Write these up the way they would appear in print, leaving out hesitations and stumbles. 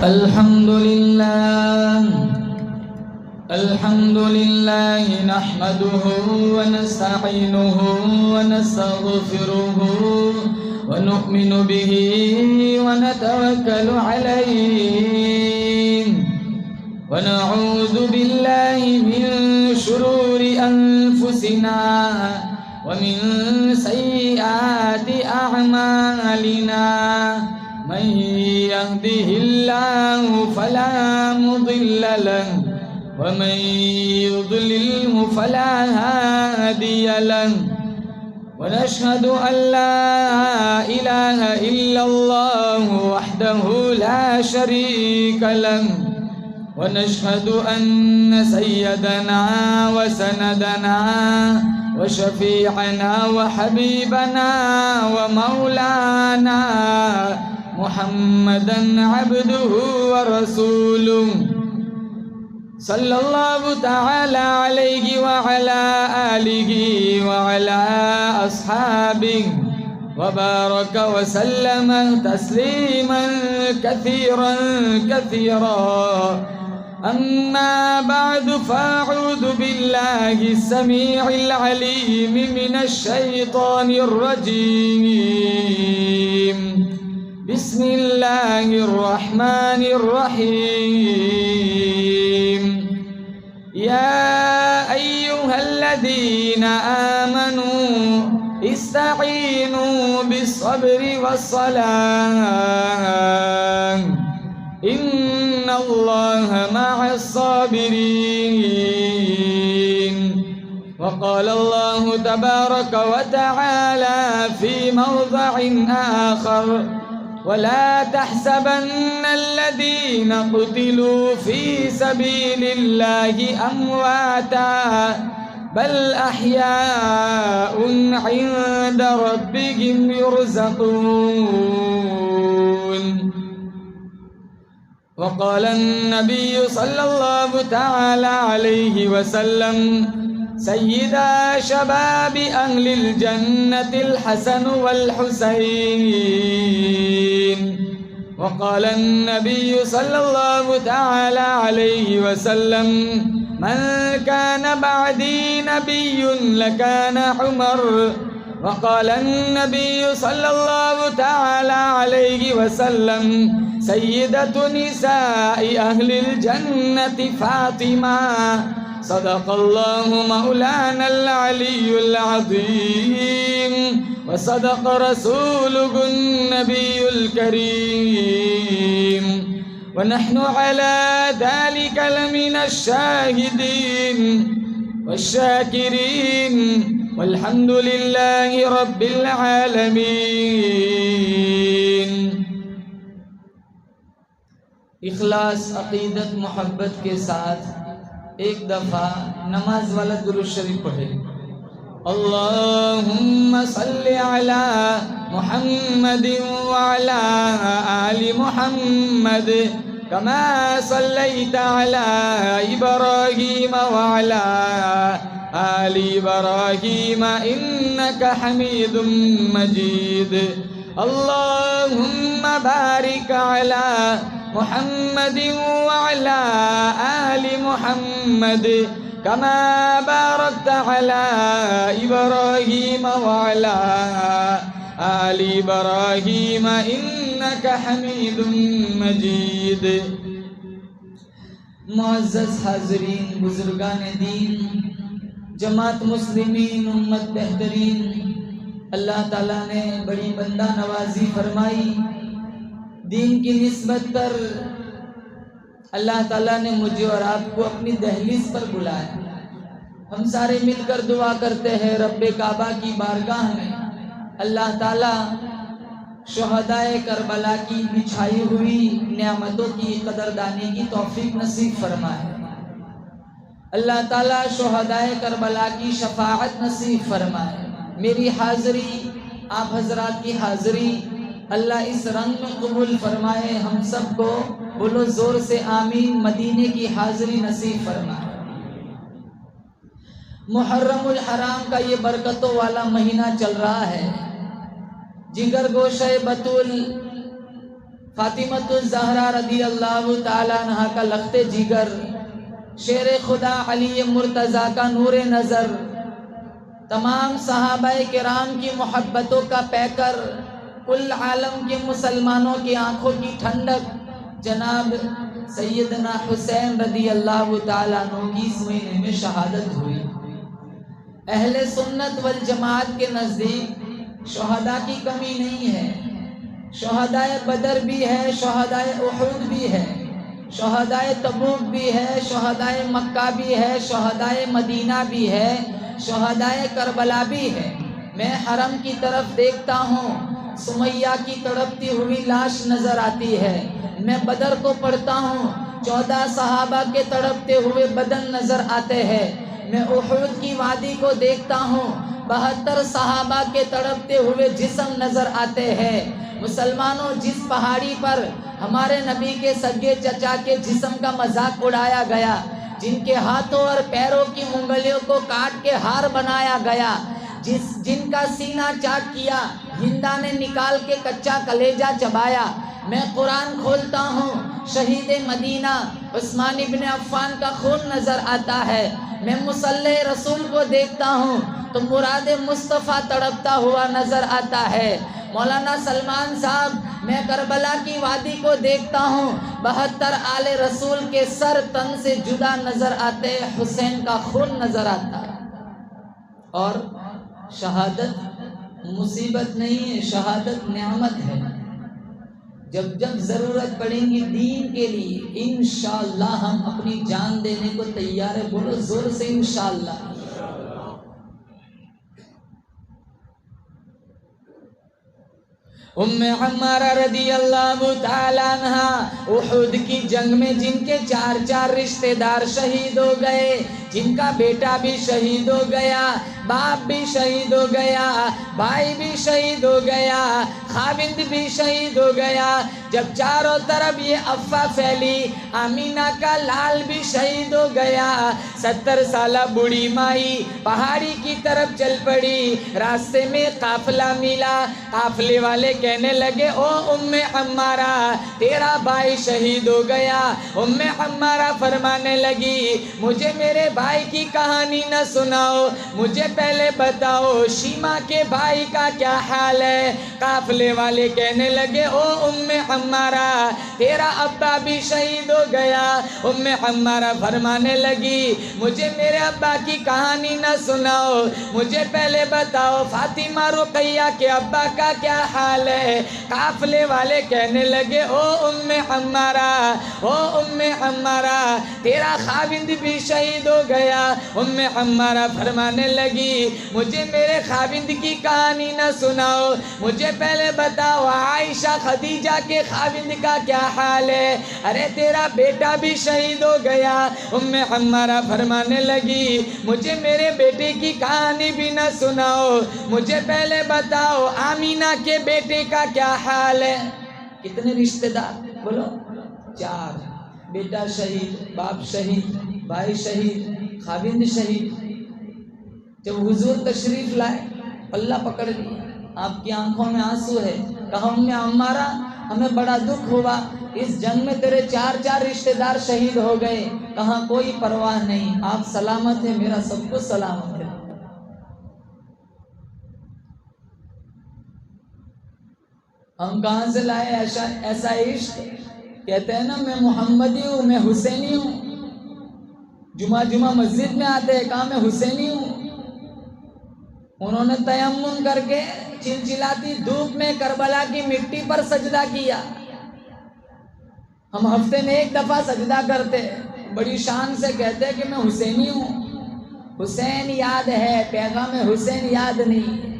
الحمد لله نحمده ونستعينه ونستغفره ونؤمن به ونتوكل عليه ونعوذ بالله من شرور أنفسنا ومن سيئات أعمالنا من يهده الله فلا مضل له ومن يضلله فلا هادي له ونشهد أن لا إله إلا الله وحده لا شريك له ونشهد أن سيدنا وسندنا وشفيعنا وحبيبنا ومولانا محمدا عبده ورسوله صلى الله تعالى عليه وعلى آله وعلى أصحابه وبارك وسلم تسليما كثيرا أما بعد فأعوذ بالله السميع العليم من الشيطان الرجيم بسم الله الرحمن الرحيم يا أيها الذين آمنوا استعينوا بالصبر والصلاة إن الله مع الصابرين وقال الله تبارك وتعالى في موضع آخر ولا تحسبن الذين قتلوا في سبيل الله أمواتا بل أحياء عند ربهم يرزقون وقال النبي صلى الله تعالى عليه وسلم سيدا شباب أهل الجنة الحسن والحسين وقال النبي صلى الله تعالى عليه وسلم من كان بعدي نبي لكان عمر وقال النبي صلى الله تعالى عليه وسلم سيدة نساء أهل الجنة فاطمة صدق الله مولانا العلي العظيم وصدق رسوله النبي الكريم ونحن على ذلك لمن الشاهدين والشاكرين والحمد لله رب العالمين. اخلاص، عقیدت، محبت کے ساتھ ایک دفعہ نماز والا درود شریف پڑھے. اللہم صلی علی محمد وعلی آل محمد کما صلیت علی ابراہیم وعلی آل ابراہیم انک حمید مجید. اللہم بارک علی محمد وعلى آل محمد كما باركت على إبراهيم وعلى آل إبراهيم إنك حميد مجيد. معزز حاضرین، بزرگان دین، جماعت مسلمین، امت بہترین، اللہ تعالیٰ نے بڑی بندہ نوازی فرمائی. دین کی نسبت پر اللہ تعالیٰ نے مجھے اور آپ کو اپنی دہلیز پر بلایا. ہم سارے مل کر دعا کرتے ہیں رب کعبہ کی بارگاہ میں اللہ تعالیٰ شہدائے کربلا کی بچھائی ہوئی نعمتوں کی قدردانی کی توفیق نصیب فرمائے. اللہ تعالیٰ شہدائے کربلا کی شفاعت نصیب فرمائے. میری حاضری، آپ حضرات کی حاضری اللہ اس رنگ میں قبول فرمائے. ہم سب کو بولو زور سے آمین. مدینے کی حاضری نصیب فرمائے. محرم الحرام کا یہ برکتوں والا مہینہ چل رہا ہے. جگر گوشہ بطول فاطمۃ الزہرا رضی اللہ تعالیٰ عنہا کا لخت جگر، شیر خدا علی مرتضیٰ کا نور نظر، تمام صحابہ کرام کی محبتوں کا پیکر، کل عالم کے مسلمانوں کی آنکھوں کی ٹھنڈک، جناب سیدنا حسین رضی اللہ تعالیٰ عنہ کی اس مہینے میں شہادت ہوئی۔ اہل سنت والجماعت کے نزدیک شہداء کی کمی نہیں ہے، شہداء بدر بھی ہے، شہداء احد بھی ہے، شہداء تبوک بھی ہے، شہداء مکہ بھی ہے، شہداء مدینہ بھی ہے، شہداء کربلا بھی ہے۔ میں حرم کی طرف دیکھتا ہوں، سمیہ کی تڑپتی ہوئی لاش نظر آتی ہے۔ میں بدر کو پڑھتا ہوں، 14 صحابہ کے تڑپتے ہوئے بدن نظر آتے ہیں۔ میں احد کی وادی کو دیکھتا ہوں، 72 صحابہ کے تڑپتے ہوئے جسم نظر آتے ہیں۔ مسلمانوں، جس پہاڑی پر ہمارے نبی کے سگے چچا کے جسم کا مذاق اڑایا گیا، جن کے ہاتھوں اور پیروں کی انگلیوں کو کاٹ کے ہار بنایا گیا، جن کا سینہ چاٹ کیا، ہندا نے نکال کے کچا کلیجہ چبایا، میں قرآن کھولتا ہوں، شہید مدینہ عثمان ابن عفان کا خون نظر آتا ہے۔ میں مصلی رسول کو دیکھتا ہوں تو مراد مصطفیٰ تڑپتا ہوا نظر آتا ہے۔ مولانا سلمان صاحب، میں کربلا کی وادی کو دیکھتا ہوں، 72 آل رسول کے سر تن سے جدا نظر آتے، حسین کا خون نظر آتا ہے۔ اور شہادت مصیبت نہیں ہے، شہادت نعمت ہے۔ جب جب ضرورت پڑیں گی دین کے لیے، انشاءاللہ ہم اپنی جان دینے کو تیار ہے۔ بولو زور سے انشاءاللہ۔ ام عمارہ رضی اللہ تعالیٰ عنہا، احد کی جنگ میں جن کے 4 رشتہ دار شہید ہو گئے، جن کا بیٹا بھی شہید ہو گیا، باپ بھی شہید ہو گیا، بھائی بھی شہید ہو گیا، خاوند بھی شہید ہو گیا، جب چاروں طرف یہ افواہ پھیلی آمینہ کا لال بھی شہید ہو گیا، 70 سالہ بوڑھی مائی پہاڑی کی طرف چل پڑی۔ راستے میں قافلہ ملا، قافلے والے کہنے لگے، او ام عمارہ، تیرا بھائی شہید ہو گیا۔ ام عمارہ فرمانے لگی، مجھے میرے بھائی کی کہانی نہ سناؤ، مجھے پہلے بتاؤ شیما کے بھائی کا کیا حال ہے۔ قافلے والے کہنے لگے، او ام عمارہ، تیرا ابا بھی شہید ہو گیا۔ ام عمارہ فرمانے لگی، مجھے میرے ابا کی کہانی نہ سناؤ، مجھے پہلے بتاؤ فاطمہ رقیہ کے ابا کا کیا حال ہے۔ قافلے والے کہنے لگے، او ام عمارہ، او ام عمارہ، تیرا خاوند بھی شہید ہو گیا۔ ام عمارہ فرمانے لگی، مجھے میرے خاوند کی کہانی نہ سناؤ، مجھے پہلے بتاؤ عائشہ خدیجہ کے خاوند کا کیا حال ہے۔ ارے تیرا بیٹا بھی شہید ہو گیا۔ ام عمارہ فرمانے لگی، مجھے میرے بیٹے کی کہانی بھی نہ سناؤ، مجھے پہلے بتاؤ آمینہ کے بیٹے کا کیا حال ہے۔ کتنے رشتہ دار؟ بولو 4۔ بیٹا شہید، باپ شہید، بھائی شہید، خاوند شہید۔ جب حضور تشریف لائے، پلہ پکڑ لیا، آپ کی آنکھوں میں آنسو ہے۔ کہا ام عمارہ، ہمیں بڑا دکھ ہوا، اس جنگ میں تیرے 4 رشتہ دار شہید ہو گئے۔ کہاں کوئی پرواہ نہیں، آپ سلامت ہیں، میرا سب کچھ سلامت ہے۔ ہم کہاں سے لائے ایسا عشق؟ کہتے ہیں نا، میں محمدی ہوں، میں حسینی ہوں۔ جمعہ مسجد میں آتے ہیں، کہا میں حسینی ہوں۔ انہوں نے تیمم کر کے چلچلاتی دھوپ میں کربلا کی مٹی پر سجدہ کیا۔ ہم ہفتے میں 1 دفعہ سجدہ کرتے، بڑی شان سے کہتے کہ میں حسینی ہوں۔ حسین یاد ہے، پیغام حسین یاد نہیں،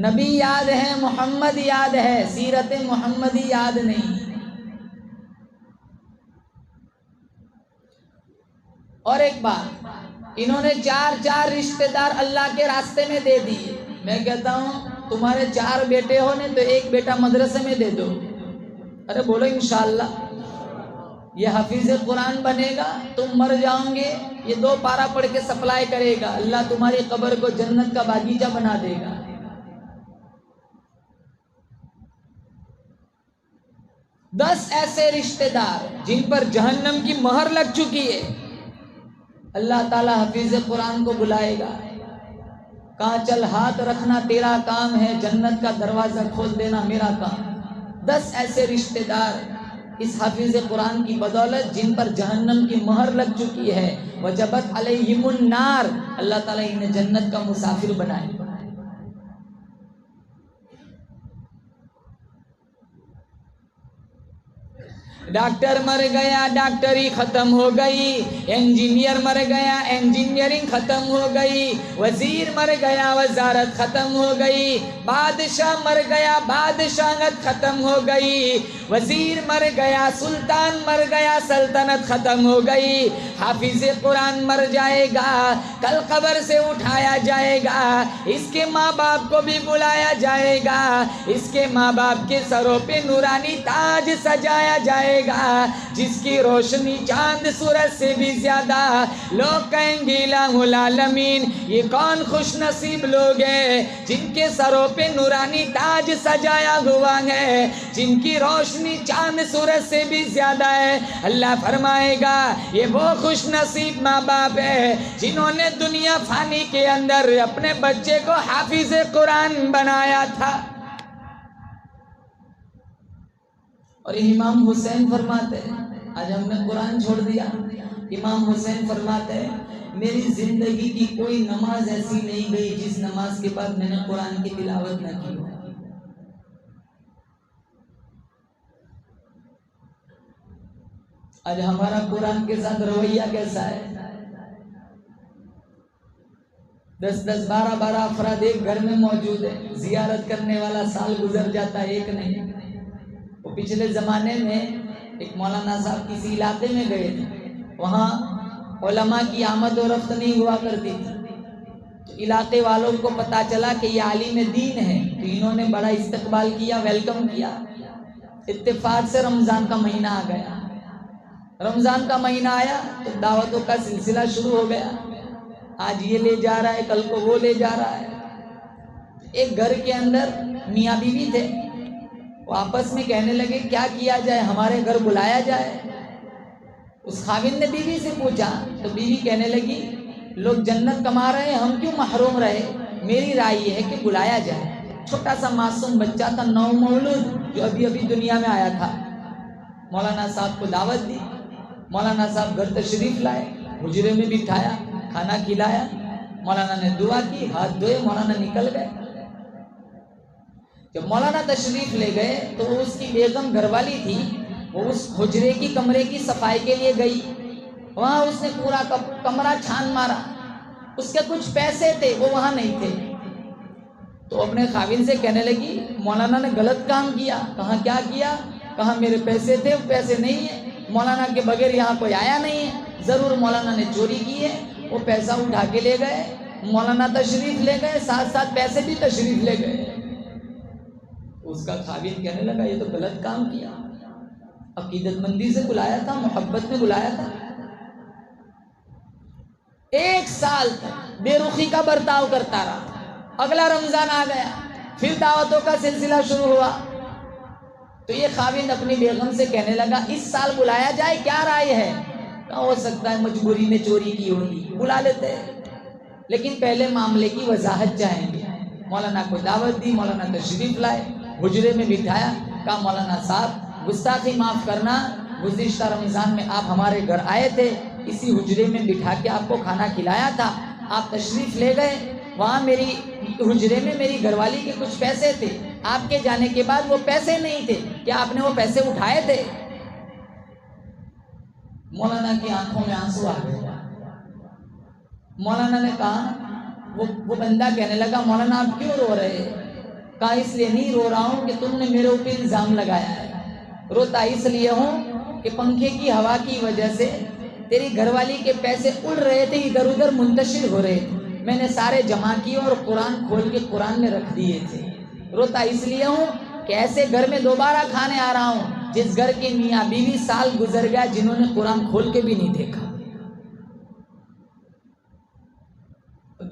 نبی یاد ہے، محمد یاد ہے، سیرت محمدی یاد نہیں۔ اور ایک بات، انہوں نے 4 رشتہ دار اللہ کے راستے میں دے دیے۔ میں کہتا ہوں تمہارے 4 بیٹے ہونے تو 1 بیٹا مدرسے میں دے دو۔ ارے بولو انشاءاللہ۔ یہ حفیظ قرآن بنے گا، تم مر جاؤں گے، یہ 2 پارہ پڑھ کے سپلائی کرے گا، اللہ تمہاری قبر کو جنت کا باغیچہ بنا دے گا۔ 10 ایسے رشتہ دار جن پر جہنم کی مہر لگ چکی ہے، اللہ تعالیٰ حفیظ قرآن کو بلائے گا، کہاں چل ہاتھ رکھنا تیرا کام ہے، جنت کا دروازہ کھول دینا میرا کام۔ 10 ایسے رشتہ دار اس حافظ قرآن کی بدولت جن پر جہنم کی مہر لگ چکی ہے، وجبت علیہم النار، اللہ تعالیٰ انہیں جنت کا مسافر بنائے۔ ڈاکٹر مر گیا، ڈاکٹری ختم ہو گئی، انجینئر مر گیا، انجینئرنگ ختم ہو گئی، وزیر مر گیا، وزارت ختم ہو گئی، بادشاہ مر گیا، بادشاہت ختم ہو گئی، وزیر مر گیا، سلطان مر گیا، سلطنت ختم ہو گئی، حافظ قرآن مر جائے گا، کل قبر سے اٹھایا جائے گا، اس کے ماں باپ کو بھی بلایا جائے گا، اس کے ماں باپ کے سروں پہ نورانی تاج سجایا جائے گا، جس کی روشنی چاند سورج سے بھی زیادہ، لوگ کہیں گے الہ العالمین یہ کون خوش نصیب لوگ ہیں جن کے سروں پہ نورانی تاج سجایا ہوا ہے، جن کی روشنی چاند سورج سے بھی زیادہ ہے۔ اللہ فرمائے گا یہ وہ خوش نصیب ماں باپ ہے جنہوں نے دنیا فانی کے اندر اپنے بچے کو حافظ قرآن بنایا تھا۔ اور امام حسین فرماتے ہیں، آج ہم نے قرآن چھوڑ دیا، امام حسین فرماتے ہیں میری زندگی کی کوئی نماز ایسی نہیں گئی جس نماز کے بعد میں نے قرآن کی تلاوت نہ کی۔ آج ہمارا قرآن کے ساتھ رویہ کیسا ہے؟ 10-10 12-12 افراد ایک گھر میں موجود ہیں، زیارت کرنے والا سال گزر جاتا ہے ایک نہیں۔ وہ پچھلے زمانے میں ایک مولانا صاحب کسی علاقے میں گئے تھے، وہاں علماء کی آمد و رفت نہیں ہوا کرتی تھی، تو علاقے والوں کو پتا چلا کہ یہ عالم دین ہے، تو انہوں نے بڑا استقبال کیا، ویلکم کیا۔ اتفاق سے رمضان کا مہینہ آ گیا، رمضان کا مہینہ آیا تو دعوتوں کا سلسلہ شروع ہو گیا، آج یہ لے جا رہا ہے، کل کو وہ لے جا رہا ہے۔ ایک گھر کے اندر میاں بیوی تھے، وہ آپس میں کہنے لگے کیا کیا جائے، ہمارے گھر بلایا جائے۔ اس خاوند نے بیوی سے پوچھا تو بیوی کہنے لگی لوگ جنت کما رہے ہیں، ہم کیوں محروم رہے، میری رائے یہ ہے کہ بلایا جائے۔ چھوٹا سا معصوم بچہ تھا، نو مولود، جو ابھی ابھی دنیا میں آیا تھا۔ مولانا صاحب کو دعوت دی، مولانا صاحب گھر تشریف لائے، حجرے میں بٹھایا، کھانا کھلایا، مولانا نے دعا کی، ہاتھ دھوئے، مولانا نکل گئے۔ جب مولانا تشریف لے گئے تو اس کی بیگم گھر والی تھی، وہ اس حجرے کی کمرے کی صفائی کے لیے گئی، وہاں اس نے پورا کمرہ چھان مارا، اس کے کچھ پیسے تھے وہ وہاں نہیں تھے، تو اپنے خاوند سے کہنے لگی مولانا نے غلط کام کیا۔ کہا کیا کیا؟ کہا میرے پیسے تھے، وہ پیسے نہیں ہیں، مولانا کے بغیر یہاں کوئی آیا نہیں ہے، ضرور مولانا نے چوری کی ہے۔ وہ پیسہ اٹھا کے لے گئے، مولانا تشریف لے گئے، ساتھ ساتھ پیسے بھی تشریف لے گئے۔ اس کا خاوند کہنے لگا یہ تو غلط کام کیا، عقیدت مندی سے بلایا تھا، محبت میں بلایا تھا۔ 1 سال تک بے رخی کا برتاؤ کرتا رہا، اگلا رمضان آ گیا، پھر دعوتوں کا سلسلہ شروع ہوا، تو یہ خاوند اپنی بیگم سے کہنے لگا اس سال بلایا جائے، کیا رائے ہے؟ کہا ہو سکتا ہے مجبوری میں چوری کی ہوگی، بلا لیتے ہیں، لیکن پہلے معاملے کی وضاحت چاہیں گے۔ مولانا کو دعوت دی، مولانا تشریف لائے، حجرے میں بٹھایا، کہا مولانا صاحب گستاخی معاف کرنا، گزشتہ رمضان میں آپ ہمارے گھر آئے تھے، اسی حجرے میں بٹھا کے آپ کو کھانا کھلایا تھا، آپ تشریف لے گئے، وہاں میری حجرے میں میری گھر والی کے کچھ پیسے تھے، آپ کے جانے کے بعد وہ پیسے نہیں تھے، کیا آپ نے وہ پیسے اٹھائے تھے؟ مولانا کی آنکھوں میں آنسو آ گئے۔ مولانا نے کہا، وہ بندہ کہنے لگا مولانا آپ کیوں رو رہے ہیں؟ کہا اس لیے نہیں رو رہا ہوں کہ تم نے میرے اوپر الزام لگایا ہے، روتا اس لیے ہوں کہ پنکھے کی ہوا کی وجہ سے تیری گھر والی کے پیسے اڑ رہے تھے، ادھر ادھر منتشر ہو رہے تھے، میں نے سارے جمع کیے اور قرآن کھول کے قرآن میں رکھ دیے تھے۔ روتا اس لیے ہوں کہ ایسے گھر میں دوبارہ کھانے آ رہا ہوں جس گھر کے میاں بیوی سال گزر گیا جنہوں نے قرآن کھول کے بھی نہیں دیکھا۔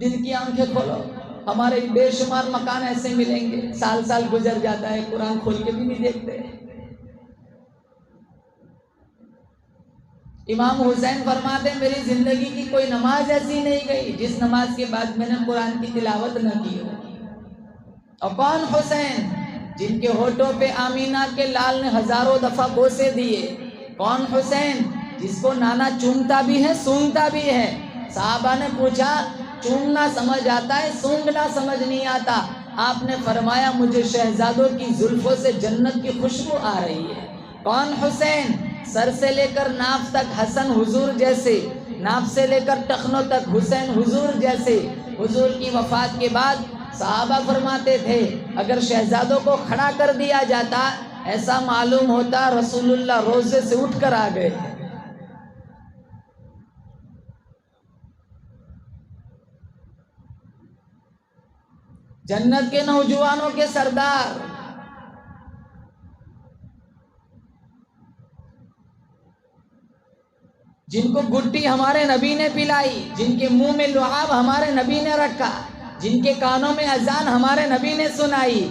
دل کی آنکھیں کھولو، ہمارے بے شمار مکان ایسے ملیں گے، سال سال گزر جاتا ہے، قرآن کھول کے بھی نہیں دیکھتے۔ امام حسین فرماتے ہیں میری زندگی کی کوئی نماز ایسی نہیں گئی جس نماز کے بعد میں نے قرآن کی تلاوت نہ کی ہو۔ اور کون حسین؟ جن کے ہونٹوں پہ آمینہ کے لال نے ہزاروں دفعہ بوسے دیے۔ کون حسین؟ جس کو نانا چومتا بھی ہے سونگتا بھی ہے۔ صحابہ نے پوچھا چومنا سمجھ آتا ہے سونگنا سمجھ نہیں آتا؟ آپ نے فرمایا مجھے شہزادوں کی زلفوں سے جنت کی خوشبو آ رہی ہے۔ کون حسین؟ سر سے لے کر ناف تک حسن حضور جیسے، ناف سے لے کر ٹخنوں تک حسین حضور جیسے۔ حضور کی وفات کے بعد صحابہ فرماتے تھے اگر شہزادوں کو کھڑا کر دیا جاتا ایسا معلوم ہوتا رسول اللہ روزے سے اٹھ کر آ گئے۔ جنت کے نوجوانوں کے سردار، جن کو گٹی ہمارے نبی نے پلائی، جن کے منہ میں لعاب ہمارے نبی نے رکھا، جن کے کانوں میں اذان ہمارے نبی نے سنائی۔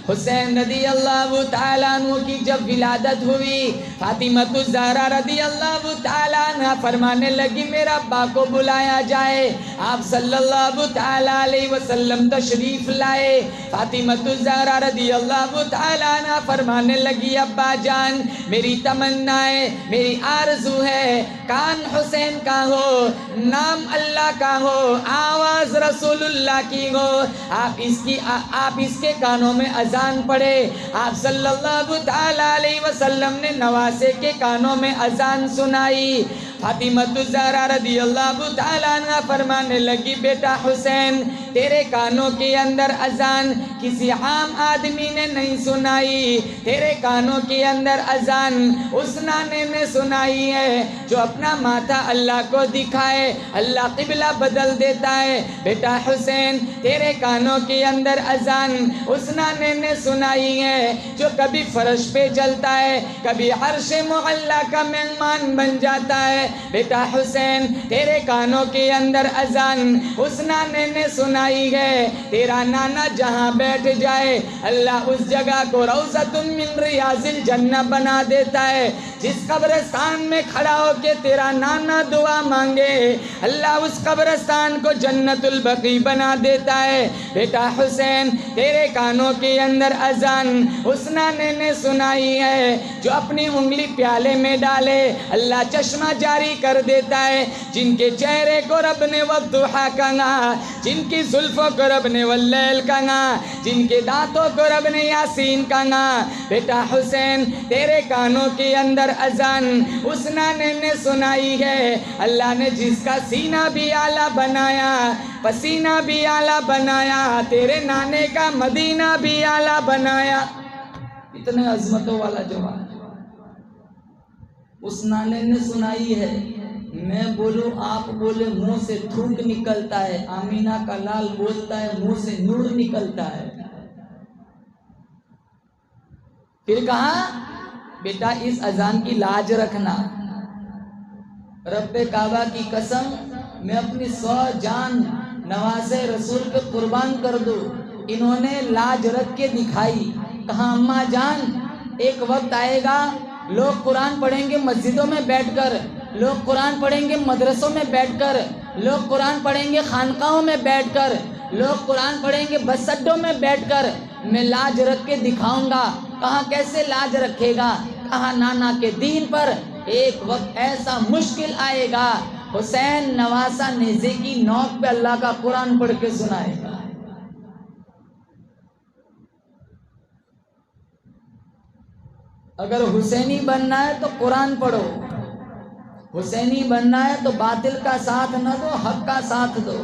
حسین رضی اللہ تعالیٰ عنہ کی جب ولادت ہوئی، فاطمہ الزہرا رضی اللہ تعالیٰ عنہ فرمانے لگی میرا ابا کو بلایا جائے۔ آپ صلی اللہ تعالیٰ علیہ وسلم تشریف لائے۔ فاطمہ الزہرا رضی اللہ تعالیٰ عنہ فرمانے لگی ابا جان میری تمنا ہے، میری آرزو ہے کان حسین کا ہو، نام اللہ کا ہو، آواز رسول اللہ کی ہو، آپ اس کے کانوں میں اذان پڑھے۔ آپ صلی اللہ تعالیٰ علیہ وسلم نے نواسے کے کانوں میں اذان سنائی۔ فاطمہ الزہرا رضی اللہ تعالیٰ عنہ فرمانے لگی بیٹا حسین تیرے کانوں کے اندر اذان کسی عام آدمی نے نہیں سنائی، تیرے کانوں کے اندر اذان اس نانے نے سنائی ہے جو اپنا ماتھا اللہ کو دکھائے اللہ قبلہ بدل دیتا ہے۔ بیٹا حسین تیرے کانوں کے اندر اذان اس نانے نے سنائی ہے جو کبھی فرش پہ چلتا ہے کبھی عرش معلیٰ کا مہمان بن جاتا ہے۔ بیٹا حسین تیرے کانوں کے اندر اذان اس نانے نے سنائی ہے، تیرا نانا جہاں بیٹھ جائے اللہ اس جگہ کو روضۃ من ریاض الجنہ بنا دیتا ہے۔ جس قبرستان میں کھڑا ہو کے تیرا نانا دعا مانگے اللہ اس قبرستان کو جنت البقیع بنا دیتا ہے۔ بیٹا حسین تیرے کانوں کے اندر اذان اس نانے نے سنائی ہے جو اپنی انگلی پیالے میں ڈالے اللہ چشمہ جاری کر دیتا ہے، جن کے چہرے کو رب نے والضحیٰ کہا، جن کی زلفوں کو رب نے واللیل کہا، جن کے دانتوں کو رب نے یاسین کہا۔ بیٹا حسین تیرے کانوں کے اندر اذان اس نانے نے سنائی ہے اللہ نے جس کا سینہ بھی اعلیٰ بنایا پسینہ بھی اعلیٰ بنایا، تیرے نانے کا مدینہ بھی اعلیٰ بنایا۔ اتنے عظمتوں والا جواب اس نانے نے سنائی ہے، میں بولوں آپ بولے منہ سے تھوک نکلتا ہے، آمینہ کا لال بولتا ہے منہ سے نور نکلتا ہے۔ پھر کہا بیٹا اس اذان کی لاج رکھنا، رب کعبہ کی قسم میں اپنی 100 جان نوازے رسول پہ قربان کر دوں، انہوں نے لاج رکھ کے دکھائی۔ کہاں اماں جان ایک وقت آئے گا لوگ قرآن پڑھیں گے مسجدوں میں بیٹھ کر، لوگ قرآن پڑھیں گے مدرسوں میں بیٹھ کر، لوگ قرآن پڑھیں گے خانقاہوں میں بیٹھ کر، لوگ قرآن پڑھیں گے بس اڈوں میں بیٹھ کر، میں لاج رکھ کے دکھاؤں گا۔ کہاں کیسے لاج رکھے گا؟ کہاں نانا کے دین پر ایک وقت ایسا مشکل آئے گا حسین نواسہ نیزے کی نوک پہ اللہ کا قرآن پڑھ کے سنائے گا۔ اگر حسینی بننا ہے تو قرآن پڑھو، حسینی بننا ہے تو باطل کا ساتھ نہ دو حق کا ساتھ دو،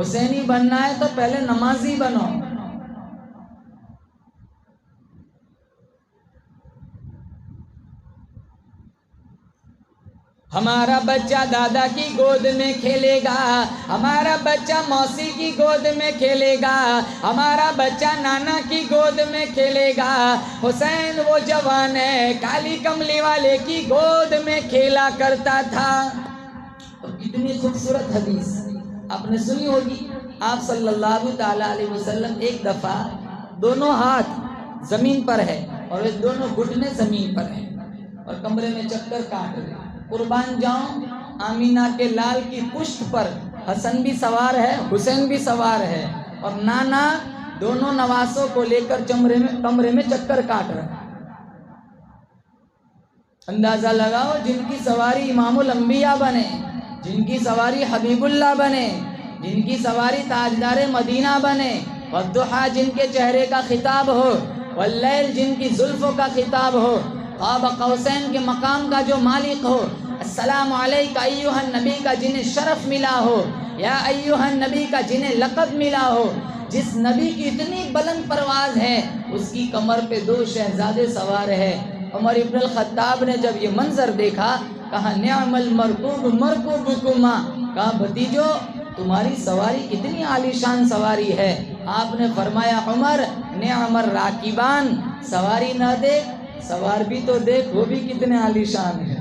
حسینی بننا ہے تو پہلے نمازی بنو۔ ہمارا بچہ دادا کی گود میں کھیلے گا، ہمارا بچہ موسی کی گود میں کھیلے گا، ہمارا بچہ نانا کی گود میں کھیلے گا۔ حسین وہ جوان ہے کالی کملی والے کی گود میں کھیلا کرتا تھا۔ اور کتنی خوبصورت حدیث آپ نے سنی ہوگی، آپ صلی اللہ تعالیٰ علیہ وسلم ایک دفعہ دونوں ہاتھ زمین پر ہے اور دونوں گھٹنے زمین پر ہیں اور کمرے میں چکر کاٹ رہے ہیں۔ قربان جاؤں آمینہ کے لال کی پشت پر حسن بھی سوار ہے، حسین بھی سوار ہے، اور نانا دونوں نواسوں کو لے کر کمرے میں چکر کاٹ رہے ہیں۔ اندازہ لگاؤ، جن کی سواری امام الانبیاء بنے، جن کی سواری حبیب اللہ بنے، جن کی سواری تاجدار مدینہ بنے، والضحیٰ جن کے چہرے کا خطاب ہو، واللیل جن کی زلفوں کا خطاب ہو، قاب قوسین کے مقام کا جو مالک ہو، السلام علیکہ ایھا النبی کا جنہیں شرف ملا ہو، یا ایھا النبی کا جنہیں لقب ملا ہو، جس نبی کی اتنی بلند پرواز ہے اس کی کمر پہ 2 شہزادے سوار ہے۔ عمر ابن الخطاب نے جب یہ منظر دیکھا، کہا نعم المرکوب مرکوبکما، کہا بھتیجو تمہاری سواری کتنی عالیشان سواری ہے۔ آپ نے فرمایا عمر نعم الراکبان، سواری نہ دیکھ سوار بھی تو دیکھ، وہ بھی کتنے عالیشان ہے۔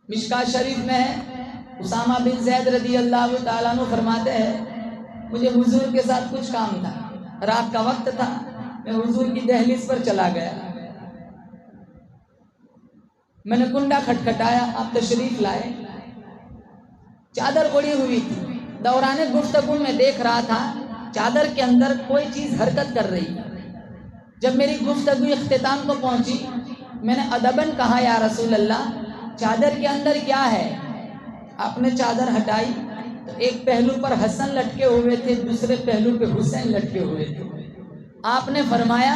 مشکاۃ شریف میں ہے، اسامہ بن زید رضی اللہ تعالیٰ عنہ فرماتے ہیں مجھے حضور کے ساتھ کچھ کام تھا، رات کا وقت تھا، میں حضور کی دہلیز پر چلا گیا، میں نے کنڈا کھٹکھٹایا، آپ تشریف لائے، چادر اڑی ہوئی تھی، دوران گفتگو میں دیکھ رہا تھا چادر کے اندر کوئی چیز حرکت کر رہی ہے۔ جب میری گفتگو اختتام کو پہنچی، میں نے ادباً کہا یا رسول اللہ چادر کے اندر کیا ہے؟ آپ نے چادر ہٹائی تو ایک پہلو پر حسن لٹکے ہوئے تھے، دوسرے پہلو پہ حسین لٹکے ہوئے تھے۔ آپ نے فرمایا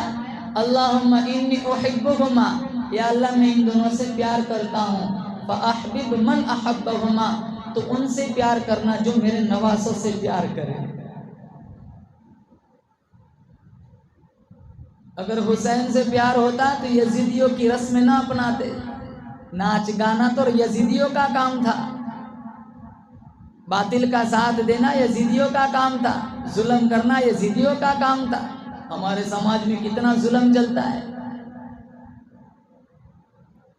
اللہم انی احبہما، یا اللہ میں ان دونوں سے پیار کرتا ہوں، فاحبب من احبہما، تو ان سے پیار کرنا جو میرے نواسوں سے پیار کرے۔ اگر حسین سے پیار ہوتا تو یزیدیوں کی رسم نہ اپناتے، ناچ گانا تو یزیدیوں کا کام تھا، باطل کا ساتھ دینا یزیدیوں کا کام تھا، ظلم کرنا یزیدیوں کا کام تھا۔ ہمارے سماج میں کتنا ظلم چلتا ہے،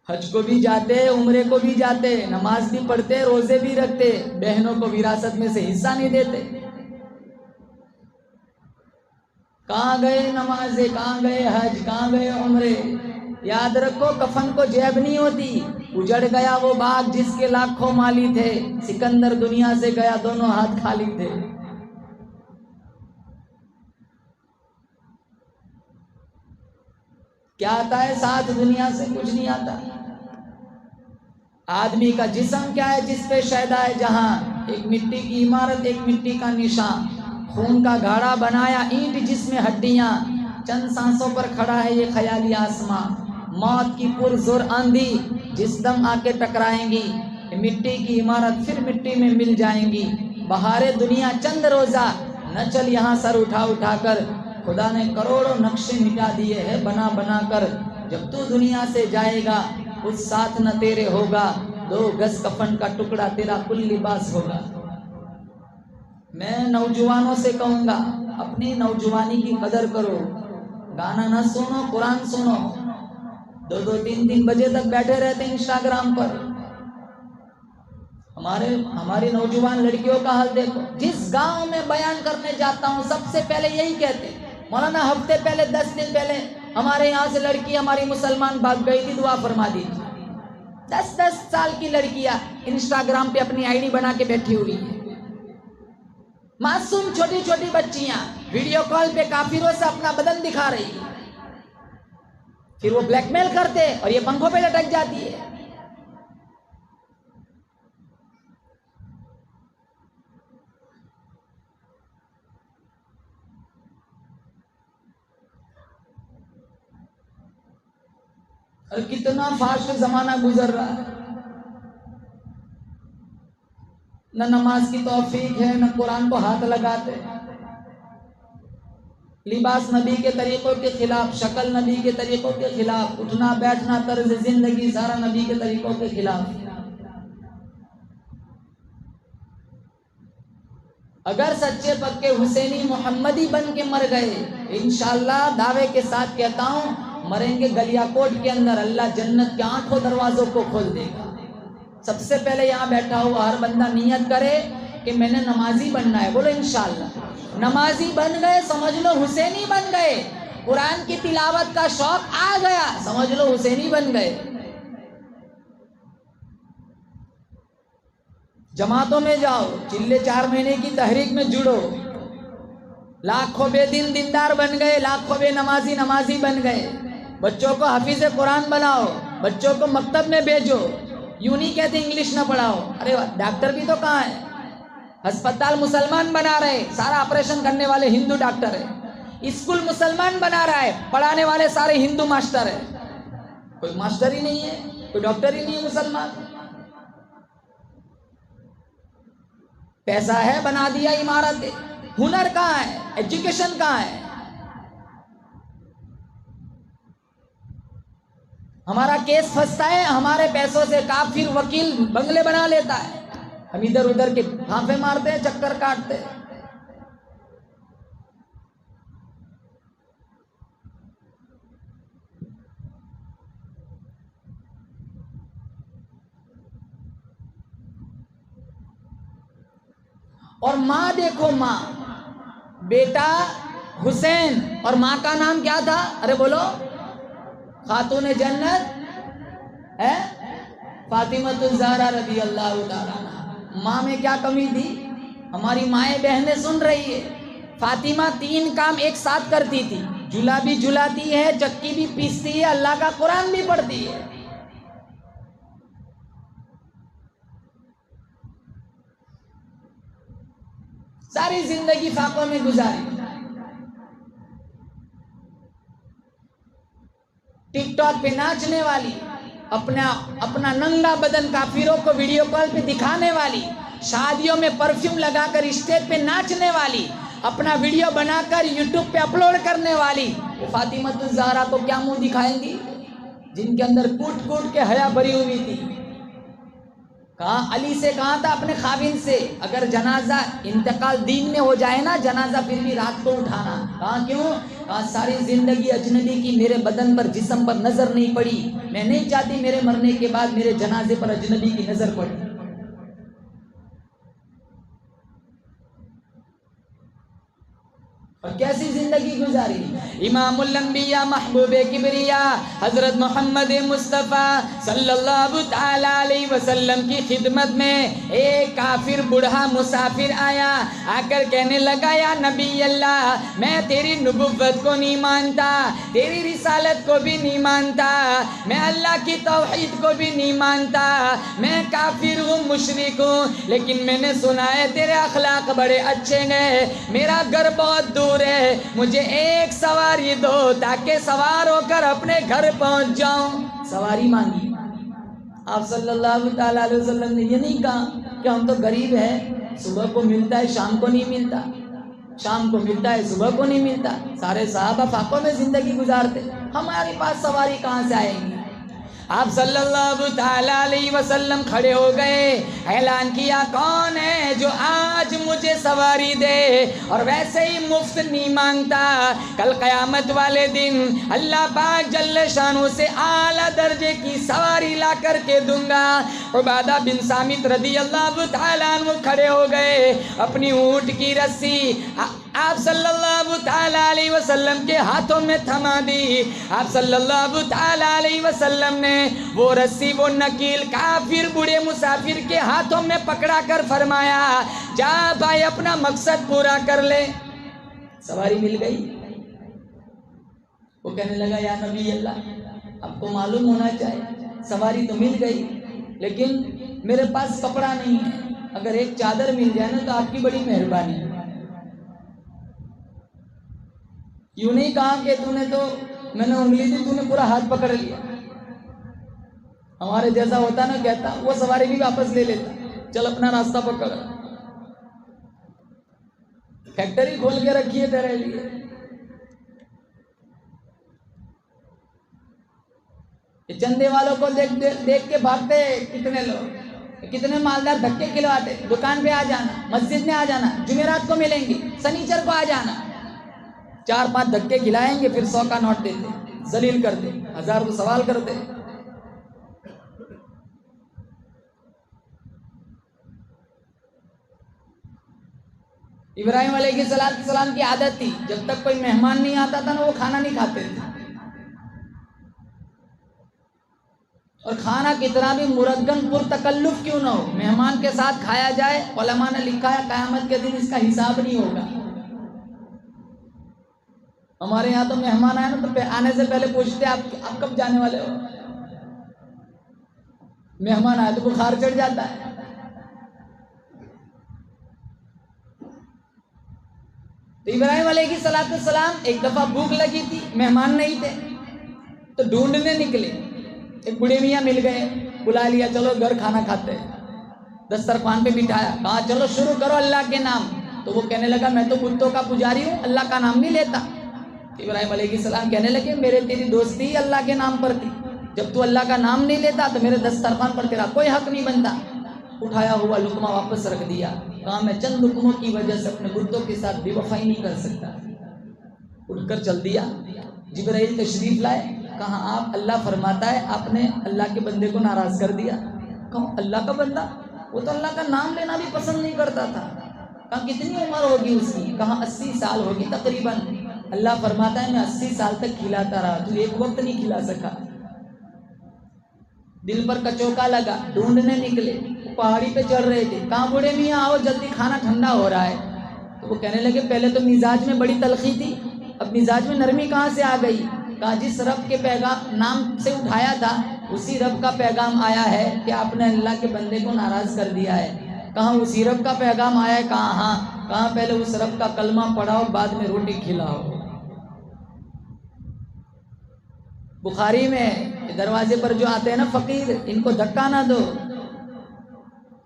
حج کو بھی جاتے، عمرے کو بھی جاتے، نماز بھی پڑھتے، روزے بھی رکھتے، بہنوں کو وراثت میں سے حصہ نہیں دیتے۔ کہاں گئے نمازیں، کہاں گئے حج، کہاں گئے عمرے؟ یاد رکھو کفن کو جیب نہیں ہوتی، اجڑ گیا وہ باغ جس کے لاکھوں مالی تھے، سکندر دنیا سے گیا دونوں ہاتھ خالی تھے۔ کیا آتا ہے ساتھ؟ دنیا سے کچھ نہیں آتا۔ آدمی کا جسم کیا ہے جس پہ شیدا ہے جہاں، ایک مٹی کی عمارت، ایک مٹی کا نشان، خون کا گھاڑا بنایا اینٹ جس میں ہڈیاں، چند سانسوں پر کھڑا ہے یہ خیالی آسماں، موت کی پرزور آندھی جس دم آ کے ٹکرائیں گی، مٹی کی عمارت پھر مٹی میں مل جائیں گی، بہارے دنیا چند روزہ، نہ چل یہاں سر اٹھا اٹھا کر، خدا نے کروڑوں نقشے مٹا دیے ہیں بنا بنا کر، جب تو دنیا سے جائے گا کچھ ساتھ نہ تیرے ہوگا، 2 گز کفن کا ٹکڑا تیرا کل لباس ہوگا۔ میں نوجوانوں سے کہوں گا اپنی نوجوانی کی قدر کرو، گانا نہ سنو، قرآن سنو۔ 2-2 3-3 بجے تک بیٹھے رہتے ہیں انسٹاگرام پر۔ ہماری نوجوان لڑکیوں کا حال دیکھو، جس گاؤں میں بیان کرنے جاتا ہوں سب سے پہلے یہی کہتے ہیں مولانا ہفتے پہلے 10 دن پہلے ہمارے یہاں سے لڑکی ہماری مسلمان بھاگ گئی تھی، دعا فرما دیجیے۔ 10 سال کی لڑکیاں انسٹاگرام پہ اپنی آئی ڈی بنا کے بیٹھی ہوئی ہیں، معصوم چھوٹی چھوٹی بچیاں ویڈیو کال پہ کافروں سے اپنا بدن دکھا رہی ہیں، پھر وہ بلیک میل کرتے اور یہ پنکھوں پہ لٹک جاتی ہے۔ اور کتنا فاسٹ زمانہ گزر رہا ہے، نہ نماز کی توفیق ہے، نہ قرآن کو ہاتھ لگاتے، لباس نبی کے طریقوں کے خلاف، شکل نبی کے طریقوں کے خلاف، اٹھنا بیٹھنا طرز زندگی سارا نبی کے طریقوں کے خلاف۔ اگر سچے پکے حسینی محمدی بن کے مر گئے، انشاءاللہ دعوے کے ساتھ کہتا ہوں مریں گے گلیا کوٹ کے اندر، اللہ جنت کے 8 دروازوں کو کھول دے گا۔ سب سے پہلے یہاں بیٹھا ہوا ہر بندہ نیت کرے کہ میں نے نمازی بننا ہے، بولو انشاءاللہ۔ نمازی بن گئے سمجھ لو حسینی بن گئے، قرآن کی تلاوت کا شوق آ گیا، سمجھ لو حسینی بن گئے۔ جماعتوں میں جاؤ، چلے 4 مہینے کی تحریک میں جڑو، لاکھوں بے دین دیندار بن گئے، لاکھوں بے نمازی بن گئے۔ بچوں کو حافظ قرآن بناؤ، بچوں کو مکتب میں بھیجو، یوں نہیں کہتے انگلش نہ پڑھاؤ۔ ارے ڈاکٹر بھی تو کہاں ہے؟ ہسپتال مسلمان بنا رہے، سارا آپریشن کرنے والے ہندو ڈاکٹر ہے۔ اسکول مسلمان بنا رہا ہے، پڑھانے والے سارے ہندو ماسٹر ہے۔ کوئی ماسٹر ہی نہیں ہے، کوئی ڈاکٹر ہی نہیں ہے مسلمان۔ پیسہ ہے، بنا دیا عمارت، ہنر کہاں ہے؟ ایجوکیشن کہاں ہے؟ ہمارا کیس پھنستا ہے ہمارے پیسوں سے، کافر وکیل بنگلے بنا لیتا ہے، ہم ادھر ادھر کے پھانپے مارتے ہیں، چکر کاٹتے ہیں۔ اور ماں دیکھو، ماں، بیٹا حسین اور ماں کا نام کیا تھا؟ ارے بولو، خاتون جنت ہے فاطمہ الزہرا رضی اللہ تعالیٰ عنہا۔ ماں میں کیا کمی تھی؟ ہماری مائیں بہنیں سن رہی ہے، فاطمہ 3 کام ایک ساتھ کرتی تھی، جھولا بھی جھلاتی ہے، چکی بھی پیستی ہے، اللہ کا قرآن بھی پڑھتی ہے۔ ساری زندگی فاقوں میں گزاری۔ ٹک ٹاک پہ ناچنے والی، اپنا ننگا بدن کافروں کو ویڈیو کال پہ دکھانے والی، شادیوں میں پرفیوم لگا کر اسٹیج پہ ناچنے والی، اپنا ویڈیو بنا کر یوٹیوب پہ اپلوڈ کرنے والی، وہ فاطمہ الزہرا کو کیا منہ دکھائیں گی؟ جن کے اندر کوٹ کوٹ کے حیا بھری ہوئی تھی۔ کہا علی سے کہا تھا اپنے خاوند سے، اگر جنازہ انتقال دین میں ہو جائے نا، جنازہ پھر بھی رات کو اٹھانا۔ کہا کیوں؟ کہا ساری زندگی اجنبی کی میرے بدن پر، جسم پر نظر نہیں پڑی، میں نہیں چاہتی میرے مرنے کے بعد میرے جنازے پر اجنبی کی نظر پڑے۔ اور کیسی زندگی گزاری؟ امام الانبیاء محبوب کبریا حضرت محمد مصطفیٰ صلی اللہ تعالی علیہ وسلم کی خدمت میں ایک کافر بوڑھا مسافر آیا، آ کر کہنے لگا یا نبی اللہ، میں تیری نبوت کو نہیں مانتا، تیری رسالت کو بھی نہیں مانتا، میں اللہ کی توحید کو بھی نہیں مانتا، میں کافر ہوں، مشرک ہوں، لیکن میں نے سنا ہے تیرے اخلاق بڑے اچھے ہیں، میرا گھر بہت دور ہے، مجھے ایک سواری دو تاکہ سوار ہو کر اپنے گھر پہنچ جاؤں۔ سواری مانگی۔ آپ صلی اللہ تعالیٰ علیہ وسلم نے یہ نہیں کہا کہ ہم تو غریب ہیں، صبح کو ملتا ہے شام کو نہیں ملتا، شام کو ملتا ہے صبح کو نہیں ملتا۔ سارے صحابہ فاقوں میں زندگی گزارتے، ہمارے پاس سواری کہاں سے آئے گی؟ آپ صلی اللہ تعالیٰ علیہ وسلم کھڑے ہو گئے، اعلان کیا کون ہے جو آج مجھے سواری دے اور ویسے ہی مفت نہیں مانگتا، کل قیامت والے دن اللہ پاک جل شانہ سے اعلیٰ درجے کی سواری لا کر کے دوں گا۔ عبادہ بن صامت رضی اللہ تعالیٰ عنہ کھڑے ہو گئے، اپنی اونٹ کی رسی آپ صلی اللہ تعالیٰ علیہ وسلم کے ہاتھوں میں تھما دی۔ آپ صلی اللہ تعالیٰ علیہ وسلم نے وہ رسی، وہ نکیل کافر بوڑھے مسافر کے ہاتھوں میں پکڑا کر فرمایا جا بھائی اپنا مقصد پورا کر لے۔ سواری مل گئی۔ وہ کہنے لگا یا نبی اللہ، آپ کو معلوم ہونا چاہیے سواری تو مل گئی لیکن میرے پاس کپڑا نہیں ہے، اگر ایک چادر مل جائے نا تو آپ کی بڑی مہربانی ہے۔ یوں نہیں کہا کہ تو نے تو میں نے انگلی دی، تو نے پورا ہاتھ پکڑ لیا۔ ہمارے جیسا ہوتا نا کہتا وہ سواری بھی واپس لے لیتا، چل اپنا راستہ پکڑ، فیکٹری کھول کے رکھی ہے تیرے لیے۔ چندے والوں کو دیکھ کے بھاگتے کتنے لوگ، کتنے مالدار دھکے کھلواتے، دکان پہ آ جانا، مسجد میں آ جانا، جمعرات کو ملیں گے، سنیچر کو آ جانا، 4-5 دھکے کھلائیں گے، پھر 100 کا نوٹ دیتے، ذلیل کرتے، 1000 کو سوال کرتے۔ ابراہیم علیہ السلام کی عادت تھی، جب تک کوئی مہمان نہیں آتا تھا نا وہ کھانا نہیں کھاتے تھے، اور کھانا کتنا بھی مرگن پر تکلف کیوں نہ ہو، مہمان کے ساتھ کھایا جائے۔ علماء نے لکھا ہے قیامت کے دن اس کا حساب نہیں ہوگا۔ ہمارے یہاں تو مہمان آئے نا تو آنے سے پہلے پوچھتے آپ کب جانے والے ہو؟ مہمان آئے تو بخار چڑھ جاتا ہے۔ تو ابراہیم علیہ السلام ایک دفعہ بھوک لگی تھی، مہمان نہیں تھے تو ڈھونڈنے نکلے، ایک بوڑھے میاں مل گئے، بلا لیا، چلو گھر کھانا کھاتے ہیں، دسترخوان پہ بٹھایا، کہا چلو شروع کرو اللہ کے نام۔ تو وہ کہنے لگا میں تو بتوں کا پجاری ہوں، اللہ کا نام نہیں لیتا۔ ابراہیم علیہ السلام کہنے لگے میرے تیری دوستی ہی اللہ کے نام پر تھی، جب تو اللہ کا نام نہیں لیتا تو میرے دسترخوان پر تیرا کوئی حق نہیں بنتا۔ اٹھایا ہوا لقمہ واپس رکھ دیا، کہا میں چند لقموں کی وجہ سے اپنے بتوں کے ساتھ بے وفائی نہیں کر سکتا۔ اٹھ کر چل دیا۔ جبرائیل تشریف لائے، کہا آپ اللہ فرماتا ہے آپ نے اللہ کے بندے کو ناراض کر دیا۔ کہا اللہ کا بندہ؟ وہ تو اللہ کا نام لینا بھی پسند نہیں کرتا تھا۔ کہا کتنی عمر ہوگی اس کی؟ کہا 80 سال ہوگی تقریباً۔ اللہ فرماتا ہے میں 80 سال تک کھلاتا رہا، تو ایک وقت نہیں کھلا سکا۔ دل پر کچوکا لگا، ڈھونڈنے نکلے، پہاڑی پہ چڑھ رہے تھے، کہاں بوڑھے میاں آؤ جلدی کھانا ٹھنڈا ہو رہا ہے۔ تو وہ کہنے لگے پہلے تو مزاج میں بڑی تلخی تھی، اب مزاج میں نرمی کہاں سے آ گئی؟ کہا جس رب کے پیغام نام سے اٹھایا تھا اسی رب کا پیغام آیا ہے کہ آپ نے اللہ کے بندے کو ناراض کر دیا ہے۔ کہاں اسی رب کا پیغام آیا ہے؟ کہا ہاں۔ کہاں پہلے اس رب کا کلمہ پڑھاؤ بعد میں روٹی کھلاؤ۔ بخاری میں دروازے پر جو آتے ہیں نا فقیر، ان کو دھکا نہ دو۔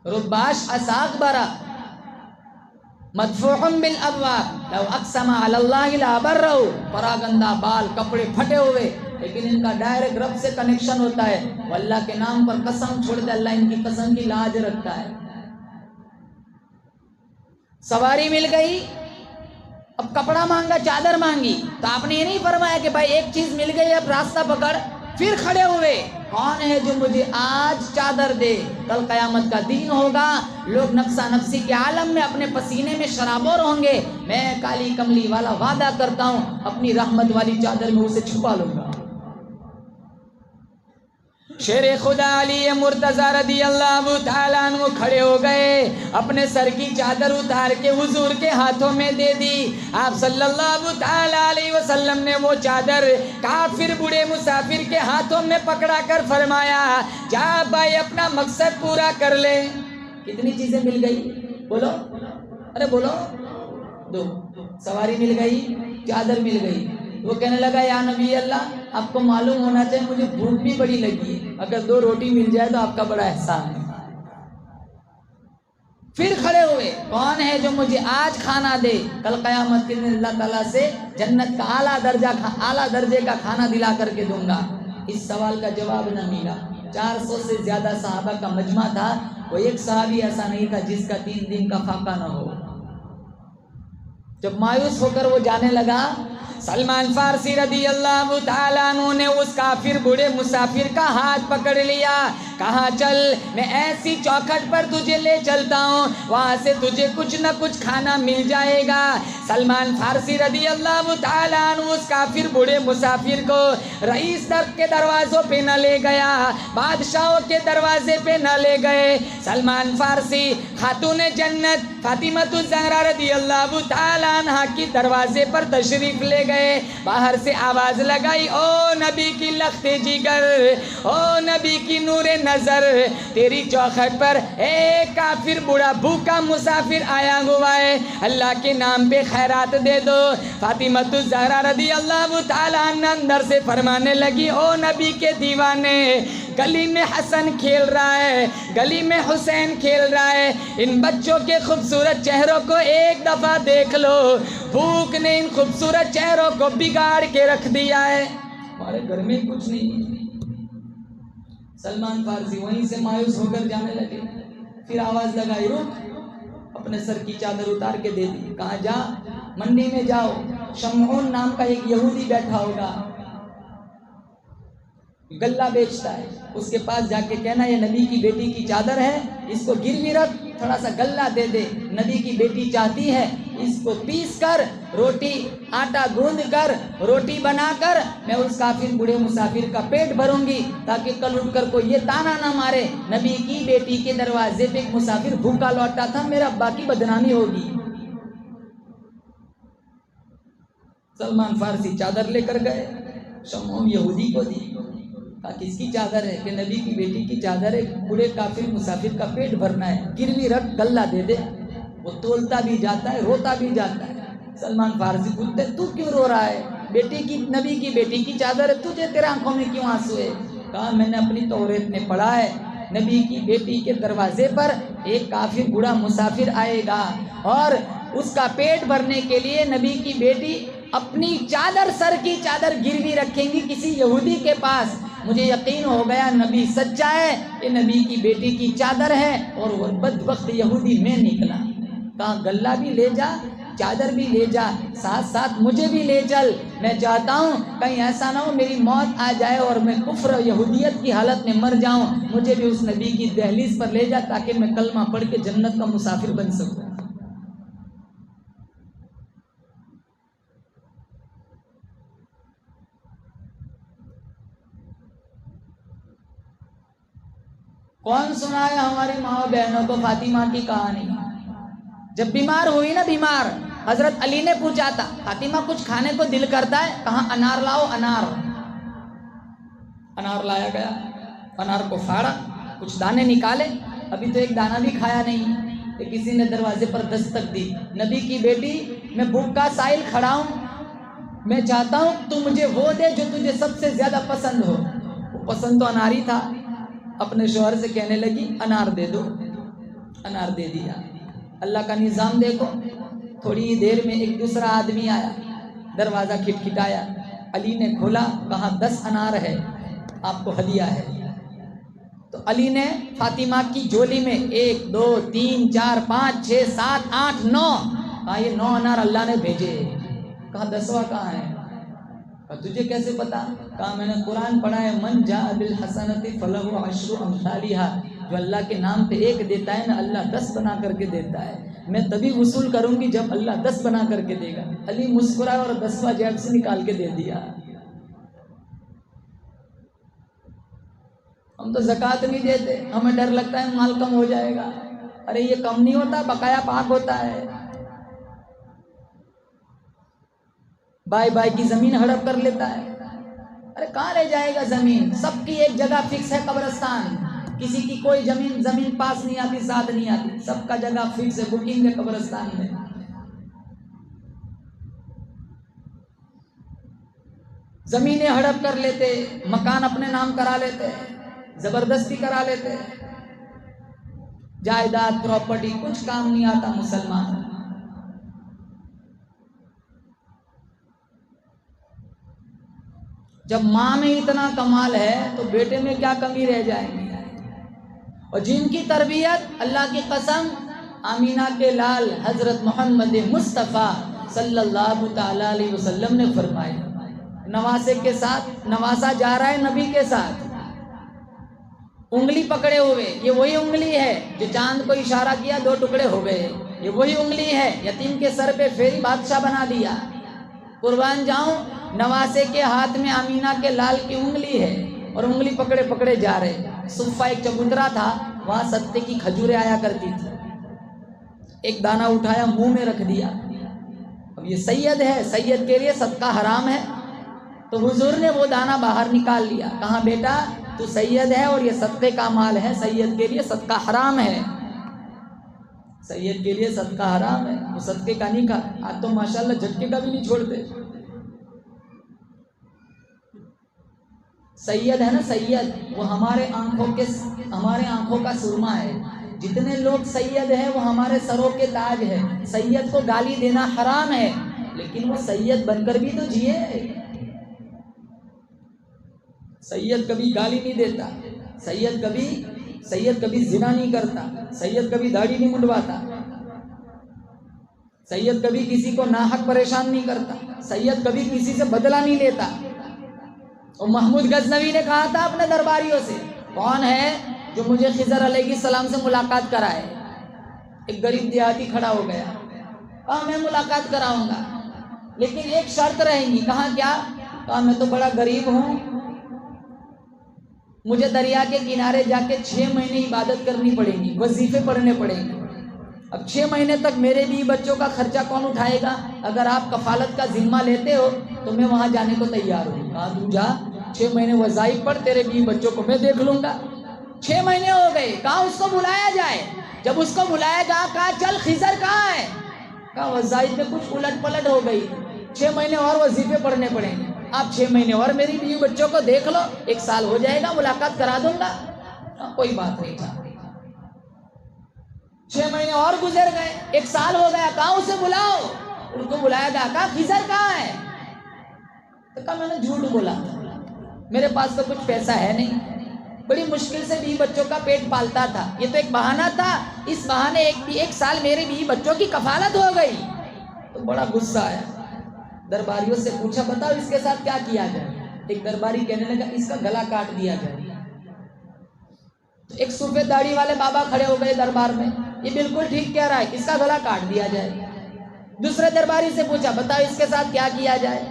رباش اساق برا مدفوع بالابواب لو اقسم علی اللہ لابرہ، پراگندہ بال، کپڑے پھٹے ہوئے، لیکن ان کا ڈائریکٹ رب سے کنیکشن ہوتا ہے، وہ اللہ کے نام پر قسم چھوڑتے اللہ ان کی قسم کی لاج رکھتا ہے۔ سواری مل گئی، اب کپڑا مانگا، چادر مانگی، تو آپ نے یہ نہیں فرمایا کہ بھائی ایک چیز مل گئی اب راستہ پکڑ، پھر کھڑے ہوئے، کون ہے جو مجھے آج چادر دے؟ کل قیامت کا دن ہوگا، لوگ نفسا نفسی کے عالم میں اپنے پسینے میں شرابور ہوں گے، میں کالی کملی والا وعدہ کرتا ہوں اپنی رحمت والی چادر میں اسے چھپا لوں گا۔ شیر خدا علی مرتضی رضی اللہ تعالیٰ عنہ کھڑے ہو گئے، اپنے سر کی چادر اتار کے حضور کے ہاتھوں میں دے دی۔ آپ صلی اللہ تعالیٰ علیہ وسلم نے وہ چادر کافر بوڑھے مسافر کے ہاتھوں میں پکڑا کر فرمایا جا بھائی اپنا مقصد پورا کر لے۔ کتنی چیزیں مل گئی؟ بولو، ارے بولو، دو، سواری مل گئی، چادر مل گئی۔ وہ کہنے لگا یا نبی اللہ آپ کو معلوم ہونا چاہیے مجھے بھوک بھی بڑی لگی ہے، اگر 2 روٹی مل جائے تو آپ کا بڑا احسان ہے۔ پھر کھڑے ہوئے، کون ہے جو مجھے آج کھانا دے؟ کل قیامت کے دن اللہ تعالیٰ سے جنت کا اعلیٰ درجے کا کھانا دلا کر کے دوں گا۔ اس سوال کا جواب نہ ملا۔ 400 سے زیادہ صحابہ کا مجمع تھا، وہ ایک صحابی ایسا نہیں تھا جس کا 3 دن کا فاقہ نہ ہو۔ جب مایوس ہو کر وہ جانے لگا، سلمان فارسی رضی اللہ تعالیٰ عنہ نے اس کافر بوڑھے مسافر کا ہاتھ پکڑ لیا، کہا چل میں ایسی چوکھٹ پر تجھے لے چلتا ہوں، وہاں سے تجھے کچھ نہ کچھ کھانا مل جائے گا۔ سلمان فارسی رضی اللہ تعالیٰ عنہ اس کافر بوڑھے مسافر کو رئیس در کے دروازوں پہ نہ لے گیا، بادشاہوں کے دروازے پہ نہ لے گئے۔ سلمان فارسی خاتون جنت فاطمہ الزہرا رضی اللہ تعالیٰ عنہ کی دروازے پر تشریف لے گئے، باہر سے آواز لگائی او نبی کی لخت جگر، او نبی کی نور نظر، تیری چوکھٹ پر ایک کافر بوڑھا بھوکا مسافر آیا ہوا ہے، اللہ کے نام پہ خیرات دے دو۔ فاطمہ الزہرا رضی اللہ تعالیٰ عنہ اندر سے فرمانے لگی او نبی کے دیوانے، گلی میں حسن کھیل رہا ہے، گلی میں حسین کھیل رہا ہے، ان بچوں کے خوبصورت چہروں کو ایک دفعہ دیکھ لو، بھوک نے ان خوبصورت چہروں کو بگاڑ کے رکھ دیا ہے، ہمارے گھر میں کچھ نہیں۔ سلمان فارسی وہیں سے مایوس ہو کر جانے لگے، پھر آواز لگائی رک، اپنے سر کی چادر اتار کے دے دی، کہا جا منڈی میں جاؤ، شمعون نام کا ایک یہودی بیٹھا ہوگا، گلہ بیچتا ہے، اس کے پاس جا کے کہنا یہ نبی کی بیٹی کی چادر ہے، اس کو گروی رکھ، تھوڑا سا گلہ دے دے، نبی کی بیٹی چاہتی ہے اس کو پیس کر روٹی آٹا گوندھ کر روٹی بنا کر میں اس کافر بوڑھے مسافر کا پیٹ بھروں گی تاکہ کل اٹھ کر کوئی یہ تانا نہ مارے نبی کی بیٹی کے دروازے پہ ایک مسافر بھوکا لوٹا تھا، میرا ابا کی بدنامی ہوگی۔ سلمان فارسی چادر لے کر گئے، شمعون یہودی کو دی، کہا کس کی چادر ہے؟ کہ نبی کی بیٹی کی چادر ہے، بوڑھے کافر مسافر کا پیٹ بھرنا ہے، گروی رکھ غلہ دے دے۔ وہ تولتا بھی جاتا ہے، روتا بھی جاتا ہے۔ سلمان فارسی پوچھتے تو کیوں رو رہا ہے؟ بیٹی کی نبی کی بیٹی کی چادر ہے، تجھے تیرے آنکھوں میں کیوں آنسو ہے؟ کہا میں نے اپنی توریت میں پڑھا ہے نبی کی بیٹی کے دروازے پر ایک کافر بوڑھا مسافر آئے گا اور اس کا پیٹ بھرنے کے لیے نبی کی بیٹی اپنی چادر، سر کی چادر گروی رکھیں گی کسی یہودی کے پاس۔ مجھے یقین ہو گیا نبی سچا ہے، یہ نبی کی بیٹی کی چادر ہے، اور وہ بدبخت یہودی میں نکلا۔ کہا غلہ بھی لے جا، چادر بھی لے جا، ساتھ ساتھ مجھے بھی لے چل، میں چاہتا ہوں کہیں ایسا نہ ہو میری موت آ جائے اور میں کفر و یہودیت کی حالت میں مر جاؤں، مجھے بھی اس نبی کی دہلیز پر لے جا تاکہ میں کلمہ پڑھ کے جنت کا مسافر بن سکوں۔ کون سنائے ہماری ماں بہنوں کو فاطمہ کی کہانی؟ جب بیمار ہوئی نا، بیمار، حضرت علی نے پوچھا تھا فاطمہ کچھ کھانے کو دل کرتا ہے؟ کہاں انار لاؤ، انار۔ انار لایا گیا، انار کو پھاڑا، کچھ دانے نکالے، ابھی تو ایک دانہ بھی کھایا نہیں کہ کسی نے دروازے پر دستک دی۔ نبی کی بیٹی میں بھوکا سائل کھڑا ہوں، میں چاہتا ہوں تو مجھے وہ دے جو تجھے سب سے زیادہ پسند ہو۔ وہ پسند تو انار ہی تھا۔ اپنے شوہر سے کہنے لگی انار دے دو، انار دے دیا۔ اللہ کا نظام دیکھو، تھوڑی ہی دیر میں ایک دوسرا آدمی آیا، دروازہ کھٹکھٹایا، علی نے کھولا، کہا 10 انار ہے، آپ کو ہدیہ ہے۔ تو علی نے فاطمہ کی جولی میں 1 2 3 4 5 6 7 8 9، کہا یہ 9 انار اللہ نے بھیجے۔ کہا 10واں کہاں ہے؟ کہا تجھے کیسے پتا؟ کہا میں نے قرآن پڑھا ہے، من جاء بالحسنۃ فلہ عشر امثالھا، جو اللہ کے نام پہ 1 دیتا ہے نا، اللہ 10 بنا کر کے دیتا ہے۔ میں تبھی وصول کروں گی جب اللہ 10 بنا کر کے دے گا۔ علی مسکرائے اور 10واں جیب سے نکال کے دے دیا۔ ہم تو زکوٰۃ نہیں دیتے، ہمیں ڈر لگتا ہے مال کم ہو جائے گا۔ ارے یہ کم نہیں ہوتا، بقایا پاک ہوتا ہے۔ بائی بائی کی زمین ہڑپ کر لیتا ہے، ارے کہاں لے جائے گا زمین؟ سب کی ایک جگہ فکس ہے، قبرستان۔ کسی کی کوئی زمین پاس نہیں آتی، ساتھ نہیں آتی، سب کا جگہ فکس ہے، بکنگ ہے قبرستان میں۔ زمینیں ہڑپ کر لیتے، مکان اپنے نام کرا لیتے، زبردستی کرا لیتے، جائیداد پراپرٹی کچھ کام نہیں آتا مسلمان۔ جب ماں میں اتنا کمال ہے تو بیٹے میں کیا کمی رہ جائے گی؟ اور جن کی تربیت اللہ کی قسم آمینہ کے لال حضرت محمد مصطفیٰ صلی اللہ تعالی علیہ وسلم نے فرمائی، نواسے کے ساتھ نواسا جا رہا ہے نبی کے ساتھ، انگلی پکڑے ہوئے، یہ وہی انگلی ہے جو چاند کو اشارہ کیا 2 ٹکڑے ہو گئے، یہ وہی انگلی ہے یتیم کے سر پہ پھیری بادشاہ بنا دیا۔ قربان جاؤں، نواسے کے ہاتھ میں آمینہ کے لال کی انگلی ہے اور انگلی پکڑے پکڑے جا رہے۔ صفہ ایک چبوترا تھا، وہاں ستے کی کھجوریں آیا کرتی تھی، ایک دانہ اٹھایا منہ میں رکھ دیا۔ اب یہ سید ہے، سید کے لیے صدقہ حرام ہے، تو حضور نے وہ دانہ باہر نکال لیا، کہا بیٹا تو سید ہے اور یہ صدقے کا مال ہے، سید کے لیے صدقہ حرام ہے، سید کے لیے صدقہ حرام ہے، وہ صدقے کا نہیں کھا۔ آج تو ماشاءاللہ جھٹکے کا بھی نہیں چھوڑتے۔ سید ہے نا، سید، وہ ہمارے آنکھوں کا سرما ہے۔ جتنے لوگ سید ہیں وہ ہمارے سروں کے تاج ہے۔ سید کو گالی دینا حرام ہے، لیکن وہ سید بن کر بھی تو جیے۔ سید کبھی گالی نہیں دیتا، سید کبھی زنا نہیں کرتا، سید کبھی داڑھی نہیں منڈواتا، سید کبھی کسی کو ناحق پریشان نہیں کرتا، سید کبھی کسی سے بدلہ نہیں لیتا۔ اور محمود غزنوی نے کہا تھا اپنے درباریوں سے، کون ہے جو مجھے خضر علیہ السلام سے ملاقات کرائے؟ ایک غریب دیہاتی کھڑا ہو گیا، کہا میں ملاقات کراؤں گا، لیکن ایک شرط رہیں گی۔ کہا کیا؟ کہا میں تو بڑا غریب ہوں، مجھے دریا کے کنارے جا کے 6 مہینے عبادت کرنی پڑے گی، وظیفے پڑھنے پڑیں گے۔ اب 6 مہینے تک میرے بیوی بچوں کا خرچہ کون اٹھائے گا؟ اگر آپ کفالت کا ذمہ لیتے ہو تو میں وہاں جانے کو تیار ہوں۔ کہا تو جا، 6 مہینے وظائف پڑھ، تیرے بیوی بچوں کو میں دیکھ لوں گا۔ 6 مہینے ہو گئے، کہا اس کو بلایا جائے۔ جب اس کو بلایا گیا، کہا چل خضر کہاں ہے؟ کہا وظائف میں کچھ الٹ پلٹ ہو گئی، 6 مہینے اور وظیفے پڑھنے پڑیں گے، آپ 6 مہینے اور میری بیوی بچوں کو دیکھ لو، 1 سال ہو جائے گا، ملاقات کرا دوں گا۔ کوئی بات نہیں تھا۔ 6 مہینے اور گزر گئے، 1 سال ہو گیا، کہا اسے بلاؤ۔ ان کو بلایا گیا، کہا خضر کہاں ہے؟ تو کہا میں نے جھوٹ بولا، میرے پاس تو کچھ پیسہ ہے نہیں، بڑی مشکل سے بیوی بچوں کا پیٹ پالتا تھا، یہ تو ایک بہانہ تھا، اس بہانے 1 سال میرے بیوی بچوں کی کفالت ہو گئی۔ تو بڑا غصہ آیا، درباریوں سے پوچھا بتاؤ اس کے ساتھ کیا کیا جائے؟ ایک درباری کہنے لگا اس کا گلا کاٹ دیا جائے۔ تو ایک سفید داڑھی والے بابا کھڑے ہو گئے دربار میں، یہ بالکل ٹھیک کہہ رہا ہے، اس کا گلا کاٹ دیا جائے۔ دوسرے درباری سے پوچھا بتاؤ اس کے ساتھ کیا کیا جائے؟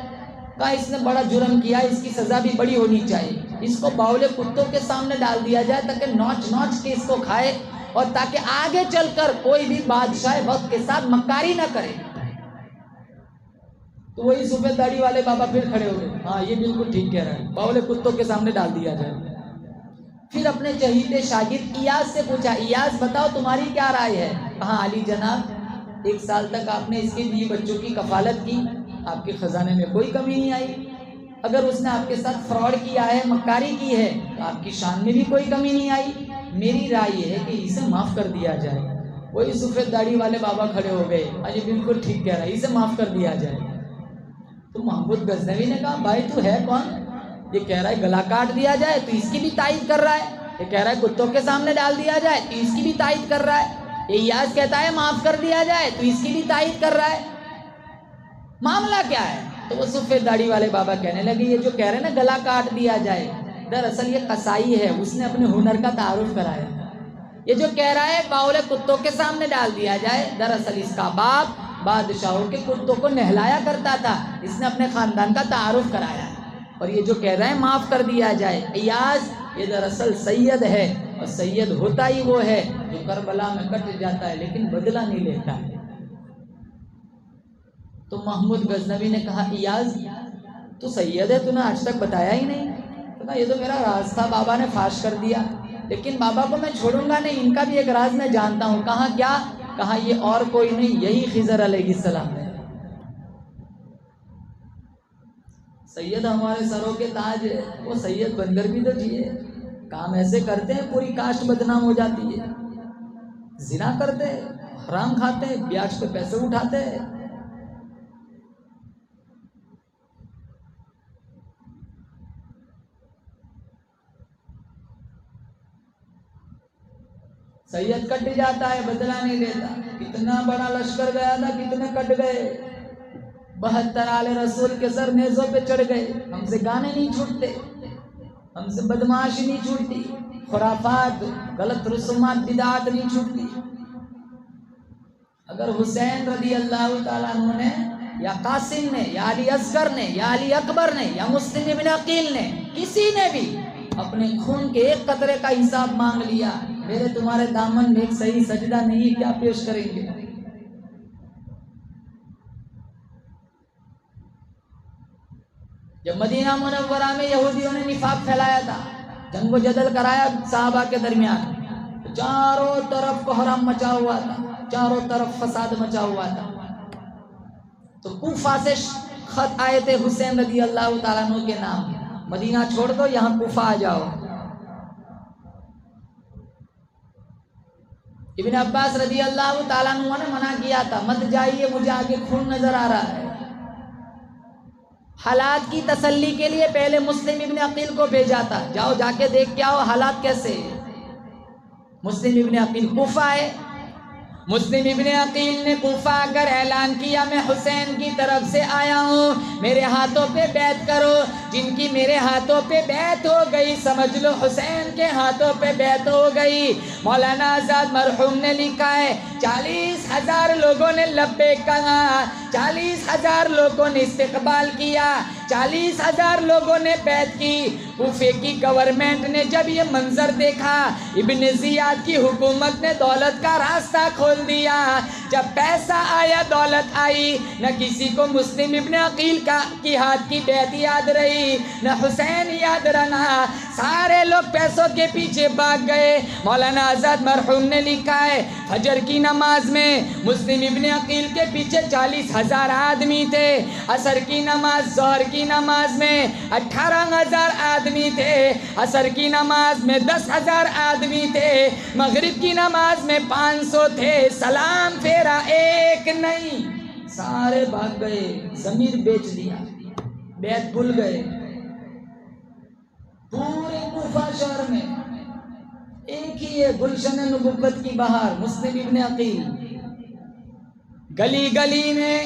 کہا اس نے بڑا جرم کیا، اس کی سزا بھی بڑی ہونی چاہیے، اس کو باولے کتوں کے سامنے ڈال دیا جائے تاکہ نوچ نوچ کے اس کو کھائے، اور تاکہ آگے چل کر کوئی بھی بادشاہ وقت کے ساتھ مکاری نہ کرے۔ تو وہی سفید داڑھی والے بابا پھر کھڑے ہو گئے، ہاں یہ بالکل ٹھیک کہہ رہا ہے، باولے کتوں کے سامنے ڈال دیا جائے۔ پھر اپنے چہیتے شاگرد ایاز سے پوچھا ایاز بتاؤ تمہاری کیا رائے ہے؟ کہا علی جناب 1 سال تک آپ نے اس کے بیوی بچوں کی کفالت کی، آپ کے خزانے میں کوئی کمی نہیں آئی، اگر اس نے آپ کے ساتھ فراڈ کیا ہے، مکاری کی ہے، تو آپ کی شان میں بھی کوئی کمی نہیں آئی، میری رائے یہ ہے کہ اسے معاف کر دیا جائے۔ وہی سفید داڑھی والے بابا کھڑے ہو گئے، یہ بالکل ٹھیک کہہ رہا ہے، اسے معاف کر دیا جائے۔ تو محمود غزنوی نے کہا بھائی تو ہے کون؟ یہ کہہ رہا ہے گلا کاٹ دیا جائے تو اس کی بھی تائید کر رہا ہے، یہ کہہ رہا ہے کتوں کے سامنے ڈال دیا جائے تو اس کی بھی تائید کر رہا ہے، یہ ایاز کہتا ہے معاف کر دیا جائے تو اس کی بھی تائید کر رہا ہے، معاملہ کیا ہے؟ تو وہ سفید داڑھی والے بابا کہنے لگے یہ جو کہہ رہے ہیں نا گلا کاٹ دیا جائے، دراصل یہ قصائی ہے، اس نے اپنے ہنر کا تعارف کرایا۔ یہ جو کہہ رہا ہے باولے کتوں کے سامنے ڈال دیا جائے، دراصل اس کا باپ بادشاہوں کے کتوں کو نہلایا کرتا تھا، اس نے اپنے خاندان کا تعارف کرایا ہے۔ اور یہ جو کہہ رہے ہیں معاف کر دیا جائے، ایاز یہ دراصل سید ہے، اور سید ہوتا ہی وہ ہے جو کربلا میں کٹ جاتا ہے لیکن بدلہ نہیں لیتا ہے۔ تو محمود غزنوی نے کہا ایاز تو سید ہے، تو نے آج تک بتایا ہی نہیں۔ تو کہا یہ تو میرا راز تھا، بابا نے فاش کر دیا، لیکن بابا کو میں چھوڑوں گا نہیں، ان کا بھی ایک راز میں جانتا ہوں۔ کہا کیا؟ کہا یہ اور کوئی نہیں، یہی خضر علیہ السلام ہے۔ سید ہمارے سروں کے تاج ہے، وہ سید بن کر بھی تو جیے، کام ایسے کرتے ہیں پوری کاسٹ بدنام ہو جاتی ہے، زنا کرتے ہیں، حرام کھاتے ہیں، بیاج پہ پیسے اٹھاتے ہیں۔ سید کٹ جاتا ہے، بدلہ نہیں لیتا، کتنا بڑا لشکر گیا تھا، کتنے کٹ گئے، 72 آل رسول کے سر نیزوں پہ چڑھ گئے۔ ہم سے گانے نہیں چھوٹتے، ہم سے بدمعاشی نہیں چھوٹتی، خرافات غلط رسومات بدعات نہیں چھوٹتی۔ اگر حسین رضی اللہ تعالیٰ عنہ نے یا قاسم نے یا علی اصغر نے یا علی اکبر نے یا مسلم ابن عقیل نے کسی نے بھی اپنے خون کے 1 قطرے کا حساب مانگ لیا، میرے تمہارے دامن میں ایک صحیح سجدہ نہیں، کیا پیش کریں گے؟ جب مدینہ منورہ میں یہودیوں نے نفاق پھیلایا تھا، جنگ و جدل کرایا صحابہ کے درمیان، چاروں طرف کوہرام مچا ہوا تھا، چاروں طرف فساد مچا ہوا تھا، تو کوفہ سے خط آئے تھے حسین رضی اللہ تعالیٰ عنہ کے نام، مدینہ چھوڑ دو یہاں کوفہ آ جاؤ۔ ابن عباس رضی اللہ تعالیٰ عنہ نے منع کیا تھا مت جائیے، مجھے آگے خون نظر آ رہا ہے۔ حالات کی تسلی کے لیے پہلے مسلم ابن عقیل کو بھیجا تھا، جاؤ جا کے دیکھ کے آؤ حالات کیسے۔ مسلم ابن عقیل کوفہ ہے، مسلم ابن عقیل نے کوفہ کر اعلان کیا میں حسین کی طرف سے آیا ہوں، میرے ہاتھوں پہ بیعت کرو۔ جن کی میرے ہاتھوں پہ بیعت ہو گئی، سمجھ لو حسین کے ہاتھوں پہ بیعت ہو گئی۔ مولانا آزاد مرحوم نے لکھا ہے 40,000 لوگوں نے لبیک کہا، 40,000 لوگوں نے استقبال کیا، 40,000 لوگوں نے بیعت کی۔ کوفے کی گورنمنٹ نے جب یہ منظر دیکھا، ابن زیاد کی حکومت نے دولت کا راستہ کھول دیا۔ جب پیسہ آیا، دولت آئی، نہ کسی کو مسلم ابن عقیل کی ہاتھ کی بیعت یاد رہی، نہ حسین یاد رہا، سارے لوگ پیسوں کے پیچھے بھاگ گئے۔ مولانا آزاد مرحوم نے لکھا ہے فجر کی نماز میں مسلم ابن عقیل کے پیچھے 40,000 آدمی تھے، عصر کی نماز، ظہر کی نماز میں 18,000 آدمی تھے، عصر کی نماز میں 10,000 آدمی تھے، مغرب کی نماز میں 500 تھے، سلام پھیرا ایک نہیں، سارے بھاگ گئے، ضمیر بیچ دیا، بیعت بھول گئے۔ پورے کوفہ شہر میں ایک ہی ہے گلشن نبوت کی بہار، مسلم ابن عقیل۔ گلی گلی میں،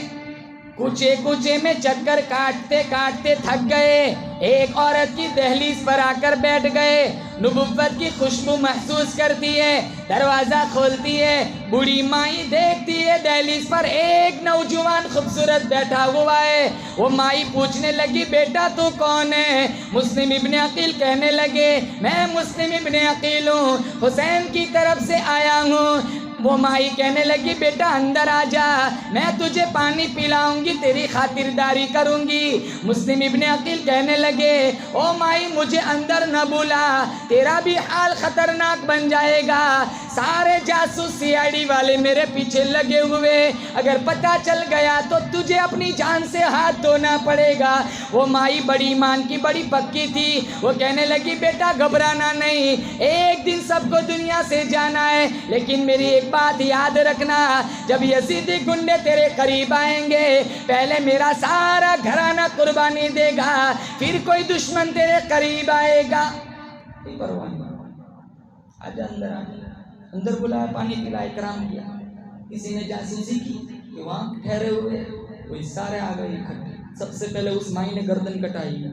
کوچے کوچے میں چکر کاٹتے کاٹتے تھک گئے، ایک عورت کی دہلیز پر آ کر بیٹھ گئے، نبوت کی خوشبو محسوس کرتی ہے، دروازہ کھولتی ہے، بوڑھی مائی دیکھتی ہے دہلیز پر ایک نوجوان خوبصورت بیٹھا ہوا ہے۔ وہ مائی پوچھنے لگی بیٹا تو کون ہے؟ مسلم ابن عقیل کہنے لگے میں مسلم ابن عقیل ہوں، حسین کی طرف سے آیا ہوں۔ وہ مائی کہنے لگی بیٹا اندر آ جا، میں تجھے پانی پلاؤں گی، تیری خاطرداری کروں گی۔ مسلم ابن عقیل کہنے لگے او مائی مجھے اندر نہ بلا، تیرا بھی حال خطرناک بن جائے گا، سارے جاسوس سی آئی ڈی والے میرے پیچھے لگے ہوئے، اگر پتہ چل گیا تو تجھے اپنی جان سے ہاتھ دھونا پڑے گا۔ وہ مائی بڑی ایمان کی بڑی پکی تھی، وہ کہنے لگی بیٹا گھبرانا نہیں، ایک دن سب کو دنیا سے جانا ہے، لیکن میری ایک بات یاد رکھنا، جب یزیدی گنڈے تیرے قریب آئیں گے پہلے میرا سارا گھرانہ قربانی دے گا، پھر کوئی دشمن تیرے قریب آئے گا۔ آجا اندر آجا، اندر بلایا، پانی پلایا، اکرام کیا۔ کسی نے جاسوسی کی کہ وہاں ٹھہرے ہوئے کوئی سارے آ گئے اکٹھے، سب سے پہلے اس مائی نے گردن کٹائی۔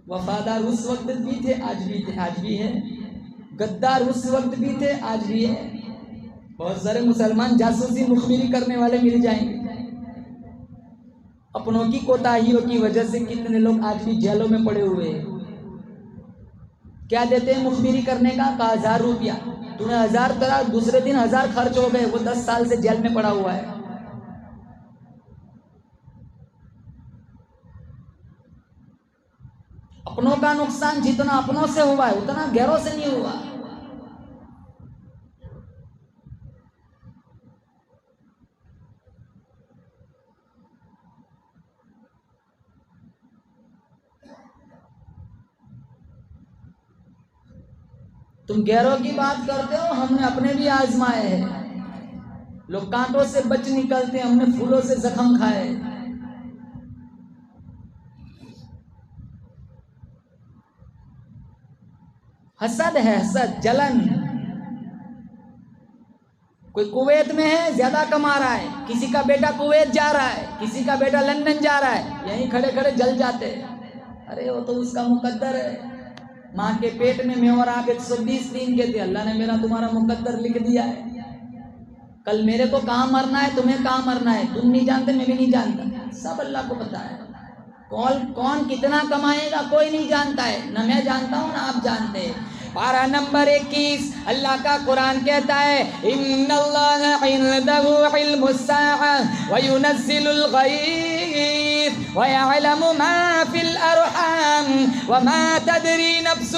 وفادار اس وقت بھی تھے، آج بھی ہے، غدار اس وقت بھی تھے، آج بھی ہے۔ بہت سارے مسلمان جاسوسی مخبری کرنے والے مل جائیں گے، اپنوں کی کوتاہیوں کی وجہ سے کتنے لوگ آج بھی جیلوں میں پڑے ہوئے ہیں۔ کیا دیتے ہیں مخبری کرنے کا؟ 1000 روپیہ، تمہیں 1000 کرا، دوسرے دن 1000 خرچ ہو گئے، وہ 10 سال سے جیل میں پڑا ہوا ہے۔ اپنوں کا نقصان جتنا اپنوں سے ہوا ہے اتنا غیروں سے نہیں ہوا۔ تم غیروں کی بات کرتے ہو، ہم نے اپنے بھی آزمائے ہیں، لوگ کانٹوں سے بچ نکلتے ہیں، ہم نے پھولوں سے زخم کھائے۔ حسد ہے، حسد، جلن۔ کوئی کویت میں ہے، زیادہ کما رہا ہے، کسی کا بیٹا کویت جا رہا ہے، کسی کا بیٹا لندن جا رہا ہے، یہیں کھڑے کھڑے جل جاتے ہیں۔ ارے وہ تو اس کا مقدر ہے، ماں کے پیٹ میں اور آپ 120 دن کے تھے، اللہ نے میرا تمہارا مقدر لکھ دیا ہے، کل میرے کو کہاں مرنا ہے، تمہیں کہاں مرنا ہے، تم نہیں جانتے، میں بھی نہیں جانتا، سب اللہ کو پتا ہے۔ کون کتنا کمائے گا کوئی نہیں جانتا ہے، نہ میں جانتا ہوں نہ آپ جانتے ہیں۔ پارہ نمبر 21 اللہ کا قرآن کہتا ہے ان اللہ عنده علم الساعة وينزل الغیث ويعلم ما في الارحام وما تدری نفس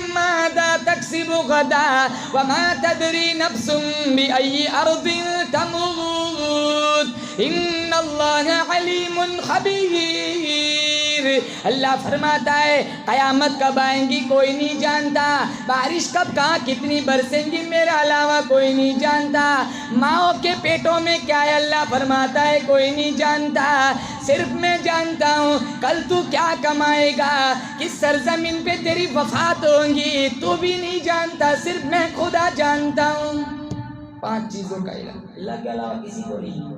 ماذا تكسب غدا وما تدری نفس بأي ارض تموت ان اللہ علیم خبیر۔ اللہ فرماتا ہے قیامت کب آئیں گی کوئی نہیں جانتا، بارش کب کہاں کتنی برسیں گی میرے علاوہ کوئی نہیں جانتا، ماؤں کے پیٹوں میں کیا ہے اللہ فرماتا ہے کوئی نہیں جانتا، صرف میں جانتا ہوں کل تو کیا کمائے گا، کس سرزمین پہ تیری وفات ہوگی تو بھی نہیں جانتا، صرف میں خدا جانتا ہوں۔ 5 چیزوں کا علم اللہ کے علاوہ کسی کو نہیں۔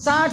60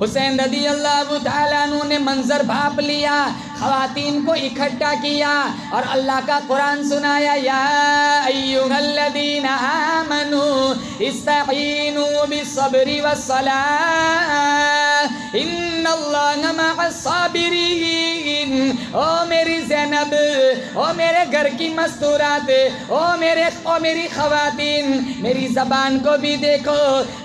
حسین رضی اللہ تعالیٰ عنہ نے منظر بھاپ لیا، خواتین کو اکٹھا کیا اور اللہ کا قرآن سنایا، یا ایھا الذین آمنوا استعینوا بالصبر والصلاۃ ان اللہ مع الصابرین۔ او میری زینب، او میرے گھر کی مستورات، او میری خواتین، میری زبان کو بھی دیکھو،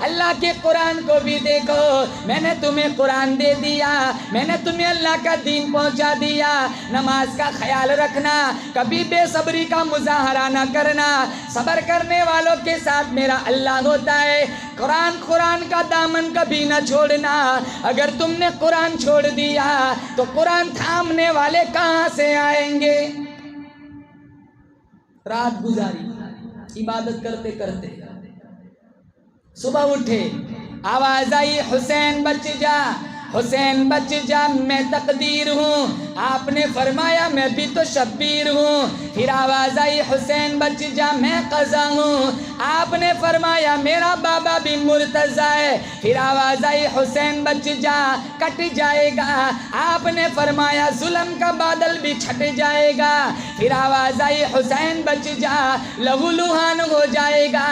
اللہ کے قرآن کو بھی دیکھو۔ میں نے تمہیں قرآن دے دیا، میں نے تمہیں اللہ کا دین پہنچا دیا۔ نماز کا خیال رکھنا، کبھی بے صبری کا مظاہرہ نہ کرنا، صبر کرنے والوں کے ساتھ میرا اللہ ہوتا ہے۔ قرآن کا دامن کبھی نہ چھوڑنا، اگر تم نے قرآن چھوڑ دیا تو قرآن تھامنے والے کہاں سے آئیں گے؟ رات گزاری عبادت کرتے کرتے، صبح اٹھے، آواز آئی حسین بچ جا، حسین بچ جا، میں تقدیر ہوں۔ آپ نے فرمایا میں بھی تو شبیر ہوں۔ پھر آواز آئی حسین بچ جا، میں قضا ہوں۔ آپ نے فرمایا میرا بابا بھی مرتضی ہے۔ پھر آواز آئی حسین بچ جا، کٹ جائے گا۔ آپ نے فرمایا ظلم کا بادل بھی چھٹ جائے گا۔ پھر آواز آئی حسین بچ جا، لہو لہان ہو جائے گا۔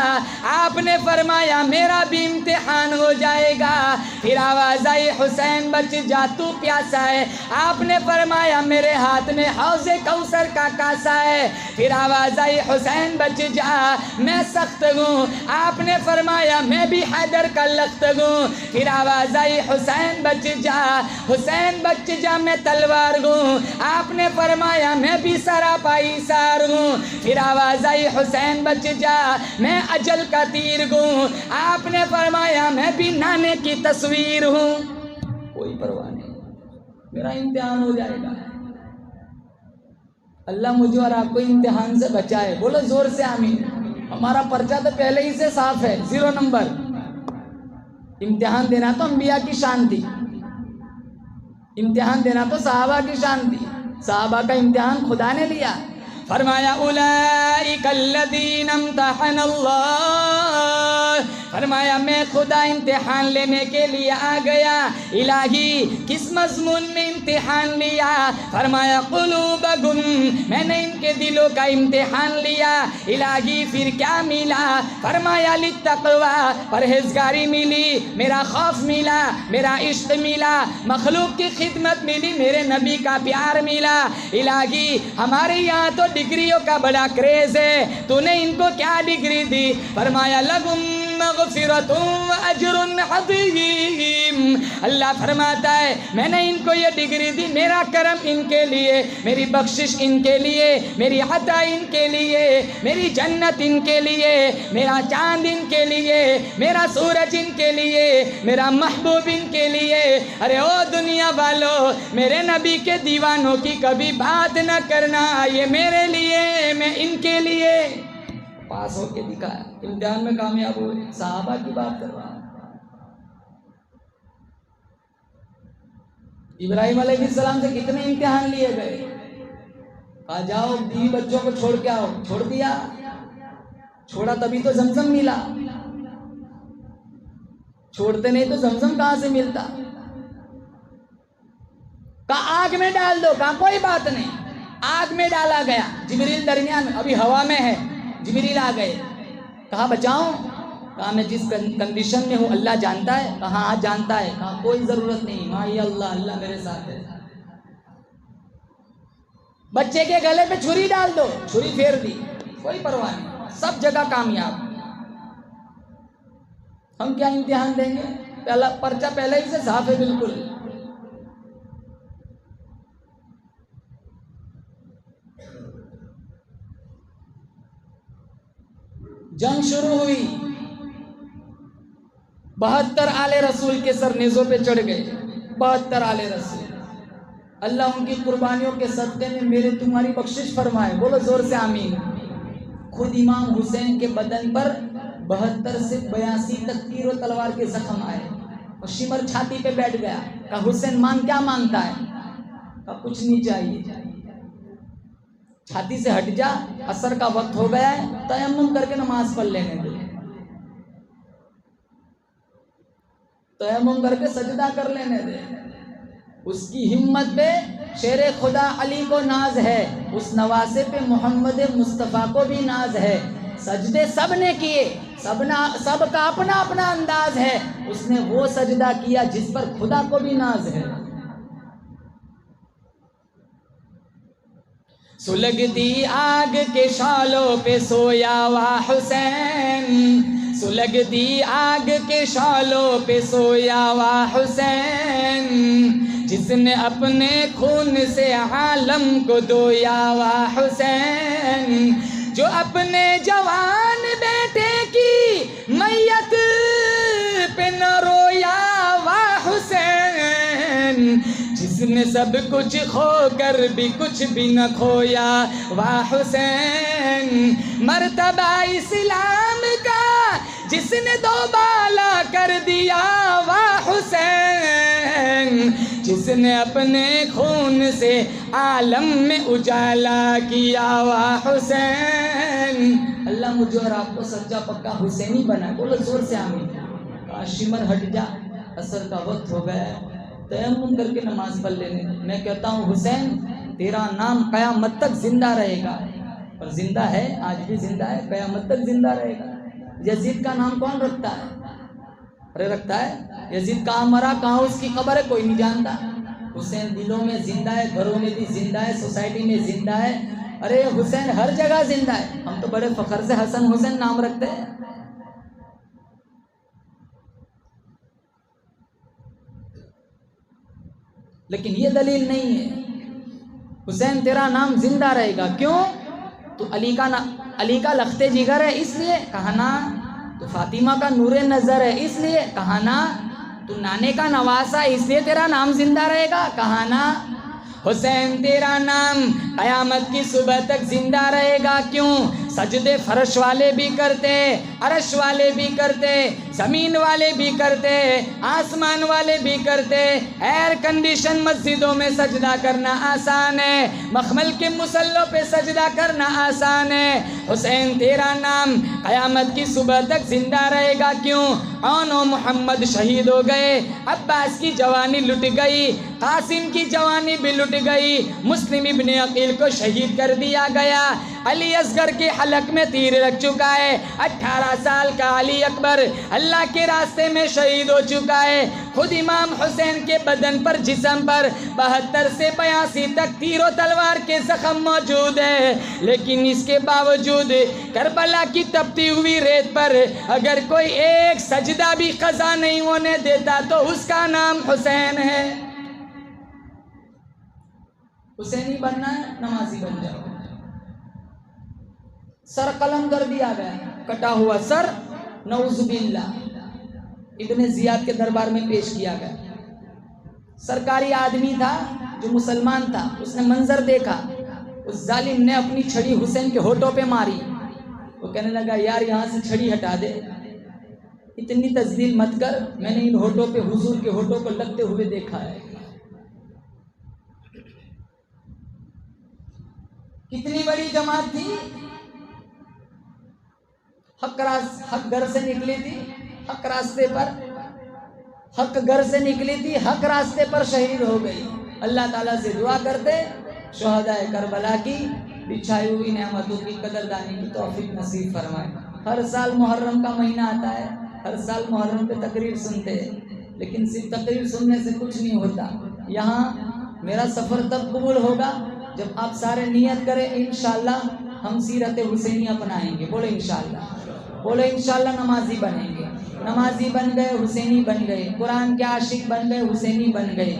آپ نے فرمایا میرا بھی امتحان ہو جائے گا۔ پھر آواز آئی حسین بچ جا، تو پیاسا ہے۔ آپ نے فرمایا میرے ہاتھ میں حوض کوثر کا کاسا ہے۔ پھر آواز آئی حسین بچ جا، میں سخت ہوں۔ آپ نے فرمایا میں بھی حیدر کا لخت ہوں۔ پھر آواز آئی حسین بچ جا، حسین بچ جا، میں تلوار ہوں۔ آپ نے فرمایا میں بھی سراپا ایثار ہوں۔ پھر آواز آئی حسین بچ جا، میں اجل کا تیر ہوں۔ آپ نے فرمایا میں بھی نانے کی تصویر ہوں۔ کوئی پرواہ نہیں، میرا امتحان ہو جائے گا۔ اللہ مجھے اور آپ کو امتحان سے بچائے، بولو زور سے آمین۔ ہمارا پرچہ تو پہلے ہی سے صاف ہے، 0 نمبر۔ امتحان دینا تو انبیاء کی شان تھی، امتحان دینا تو صحابہ کی شان تھی۔ صحابہ کا امتحان خدا نے لیا، فرمایا اولئک الذین امتحن اللہ، فرمایا میں خدا امتحان لینے کے لیے آ گیا۔ الہی کس مضمون میں امتحان لیا؟ فرمایا قلوبکم، میں نے ان کے دلوں کا امتحان لیا۔ الہی پھر کیا ملا؟ فرمایا للتقوی، پرہیزگاری ملی، میرا خوف ملا، میرا عشق ملا، مخلوق کی خدمت ملی، میرے نبی کا پیار ملا۔ الہی ہمارے یہاں تو ڈگریوں کا بڑا کریز ہے، تو نے ان کو کیا ڈگری دی؟ فرمایا لہم مغفرۃ واجر عظیم، اللہ فرماتا ہے میں نے ان کو یہ ڈگری دی، میرا کرم ان کے لیے، میری بخشش ان کے لیے، میری عطا ان کے لیے، میری جنت ان کے لیے، میرا چاند ان کے لیے، میرا سورج ان کے لیے، میرا محبوب ان کے لیے۔ ارے او دنیا والو، میرے نبی کے دیوانوں کی کبھی بات نہ کرنا، یہ میرے لیے، میں ان کے لیے۔ پاس ہو کے دکھایا، امتحان میں کامیاب ہوئے۔ صحابہ کی بات کر رہا ہوں۔ ابراہیم علیہ السلام سے کتنے امتحان لیے گئے، کہا جاؤ بیوی بچوں کو چھوڑ کے آؤ، چھوڑ دیا، چھوڑا تبھی تو زمزم ملا، چھوڑتے نہیں تو زمزم کہاں سے ملتا؟ کہا آگ میں ڈال دو، کہا کوئی بات نہیں، آگ میں ڈالا گیا، جبریل درمیان میں، ابھی ہوا میں ہے، جبریل آ گئے، کہا بچاؤں، کہا میں جس کنڈیشن میں ہوں اللہ جانتا ہے، کہا ہاں جانتا ہے، کہا کوئی ضرورت نہیں، مائی اللہ، اللہ میرے ساتھ ہے۔ بچے کے گلے پہ چھری ڈال دو، چھری پھیر دی، کوئی پرواہ نہیں، سب جگہ کامیاب۔ ہم کیا امتحان دیں گے؟ پہلا پرچہ پہلے ہی سے صاف ہے بالکل۔ جنگ شروع ہوئی، 72 آل رسول کے سر نیزوں پہ چڑھ گئے، 72 آل رسول۔ اللہ ان کی قربانیوں کے صدقے میں میرے تمہاری بخشش فرمائے، بولو زور سے آمین۔ خود امام حسین کے بدن پر 72 سے 82 تک تیر و تلوار کے زخم آئے، اور شمر چھاتی پہ بیٹھ گیا، کہا حسین کیا مانگتا ہے؟ کہا کچھ نہیں چاہیے، چھاتی سے ہٹ جا، عصر کا وقت ہو گیا ہے، تیمم کر کے نماز پڑھ لینے دے۔ تیمم کر کے سجدہ کر لینے دے. اس کی ہمت پہ شیر خدا علی کو ناز ہے، اس نواسے پہ محمد مصطفیٰ کو بھی ناز ہے. سجدے سب نے کیے، سب کا اپنا اپنا انداز ہے. اس نے وہ سجدہ کیا جس پر خدا کو بھی ناز ہے. سلگتی آگ کے شالوں پہ سویا وا حسین، سلگتی آگ کے شالوں پہ سویا وا حسین، جس نے اپنے خون سے عالم کو دھویا وا حسین، جو اپنے جوان بیٹے کی میت پہ نہ رویا وا حسین، جس نے سب کچھ کھو کر بھی کچھ بھی نہ کھویا وا حسین، مرتبہ اسلام کا جس نے دوبالا کر دیا وا حسین، جس نے اپنے خون سے عالم میں اجالا کیا وا حسین. اللہ مجھے اور آپ کو سچا پکا حسینی بنا. بولو زور سے آمین. کاشمر ہٹ جا، عصر کا وقت ہو گیا ہے، تیمم کر کے نماز پڑھ لینے. میں کہتا ہوں حسین تیرا نام قیامت تک زندہ رہے گا، اور زندہ ہے، آج بھی زندہ ہے، قیامت تک زندہ رہے گا. یزید کا نام کون رکھتا ہے؟ ارے رکھتا ہے. یزید کہاں مرا، کہاں اس کی قبر ہے، کوئی نہیں جانتا. حسین دلوں میں زندہ ہے، گھروں میں بھی زندہ ہے، سوسائٹی میں زندہ ہے. ارے حسین ہر جگہ زندہ ہے. ہم تو بڑے فخر سے حسن حسین نام رکھتے ہیں. لیکن یہ دلیل نہیں ہے. حسین تیرا نام زندہ رہے گا. کیوں؟ تو علی کا لخت جگر ہے اس لیے. کہا نا. تو فاطمہ کا نور نظر ہے اس لیے. کہا نا. تو نانے کا نواسا اس لیے تیرا نام زندہ رہے گا. کہا نا. حسین تیرا نام قیامت کی صبح تک زندہ رہے گا. کیوں؟ سجدے فرش والے بھی کرتے، عرش والے بھی کرتے، زمین والے بھی کرتے، آسمان والے بھی کرتے. ایئر کنڈیشن مسجدوں میں سجدہ کرنا آسان ہے، مخمل کے مصلوں پہ سجدہ کرنا آسان ہے. حسین تیرا نام قیامت کی صبح تک زندہ رہے گا. کیوں؟ اون و محمد شہید ہو گئے، عباس کی جوانی لٹ گئی، قاسم کی جوانی بھی لٹ گئی، مسلم ابن عقیل کو شہید کر دیا گیا، علی اصغر کے حلق میں تیر لگ چکا ہے، 18 سال کا علی اکبر اللہ کے راستے میں شہید ہو چکا ہے. خود امام حسین کے بدن پر، جسم پر 72 سے 82 تک تیر و تلوار کے زخم موجود ہے. لیکن اس کے باوجود کربلا کی تپتی ہوئی ریت پر اگر کوئی ایک سجدہ بھی قضا نہیں ہونے دیتا تو اس کا نام حسین ہے. حسینی بننا ہے، نمازی بن جاؤ. سر قلم کر دیا گیا، کٹا ہوا سر، نعوذ باللہ، ابن زیاد کے دربار میں پیش کیا گیا. سرکاری آدمی تھا جو مسلمان تھا، اس نے منظر دیکھا، اس ظالم نے اپنی چھڑی حسین کے ہونٹوں پہ ماری. وہ کہنے لگا یار یہاں سے چھڑی ہٹا دے، اتنی تذلیل مت کر، میں نے ان ہونٹوں پہ حضور کے ہونٹوں کو لگتے ہوئے دیکھا ہے. کتنی بڑی جماعت تھی، حق گھر سے نکلی تھی، حق راستے پر، حق گھر سے نکلی تھی، حق راستے پر شہید ہو گئی. اللہ تعالیٰ سے دعا کرتے شہدائے کربلا کی بچھائی ہوئی نعمتوں کی قدردانی کی توفیق نصیب فرمائے. ہر سال محرم کا مہینہ آتا ہے، ہر سال محرم پہ تقریر سنتے ہیں، لیکن صرف تقریر سننے سے کچھ نہیں ہوتا. یہاں میرا سفر تب قبول ہوگا جب آپ سارے نیت کریں انشاءاللہ ہم سیرت حسینی اپنائیں گے. بولے انشاءاللہ، بولے انشاءاللہ نمازی بنیں گے. نمازی بن گئے، حسینی بن گئے، قرآن کے عاشق بن گئے، حسینی بن گئے.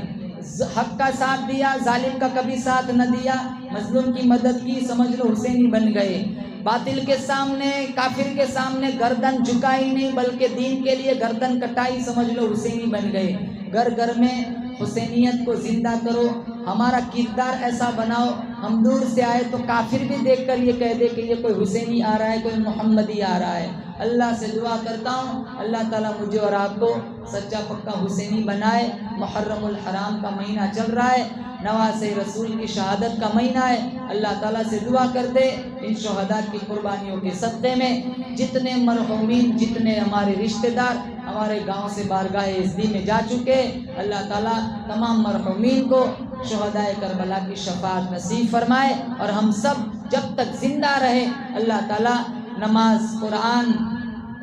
حق کا ساتھ دیا، ظالم کا کبھی ساتھ نہ دیا، مظلوم کی مدد کی، سمجھ لو حسینی بن گئے. باطل کے سامنے، کافر کے سامنے گردن جھکائی نہیں بلکہ دین کے لیے گردن کٹائی، سمجھ لو حسینی بن گئے. گھر گھر میں حسینیت کو زندہ کرو، ہمارا کردار ایسا بناؤ، ہم دور سے آئے تو کافر بھی دیکھ کر یہ کہہ دے کہ یہ کوئی حسینی آ رہا ہے، کوئی محمدی آ رہا ہے. اللہ سے دعا کرتا ہوں اللہ تعالیٰ مجھے اور آپ کو سچا پکا حسینی بنائے. محرم الحرام کا مہینہ چل رہا ہے، نواسے رسول کی شہادت کا مہینہ ہے. اللہ تعالیٰ سے دعا کرتے ان شہداء کی قربانیوں کے صدقے میں جتنے مرحومین، جتنے ہمارے رشتہ دار ہمارے گاؤں سے بارگاہ عزی میں جا چکے، اللہ تعالیٰ تمام مرحومین کو شہدائے کربلا کی شفاعت نصیب فرمائے، اور ہم سب جب تک زندہ رہے اللہ تعالیٰ نماز، قرآن،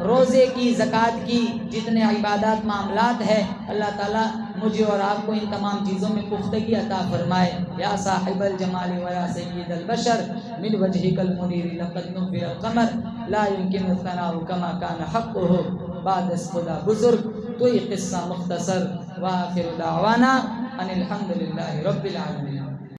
روزے کی، زکوٰۃ کی، جتنے عبادات معاملات ہے اللہ تعالیٰ مجھے اور آپ کو ان تمام چیزوں میں پختگی عطا فرمائے۔ یا صاحب الجمال و یا سید البشر من وجهک المنیر لقد نور القمر لا يمكن الثناء كما كان حقه بعد از خدا بزرگ تو یہ قصہ مختصر، وآخر دعوانا ان الحمد للہ رب العالمین۔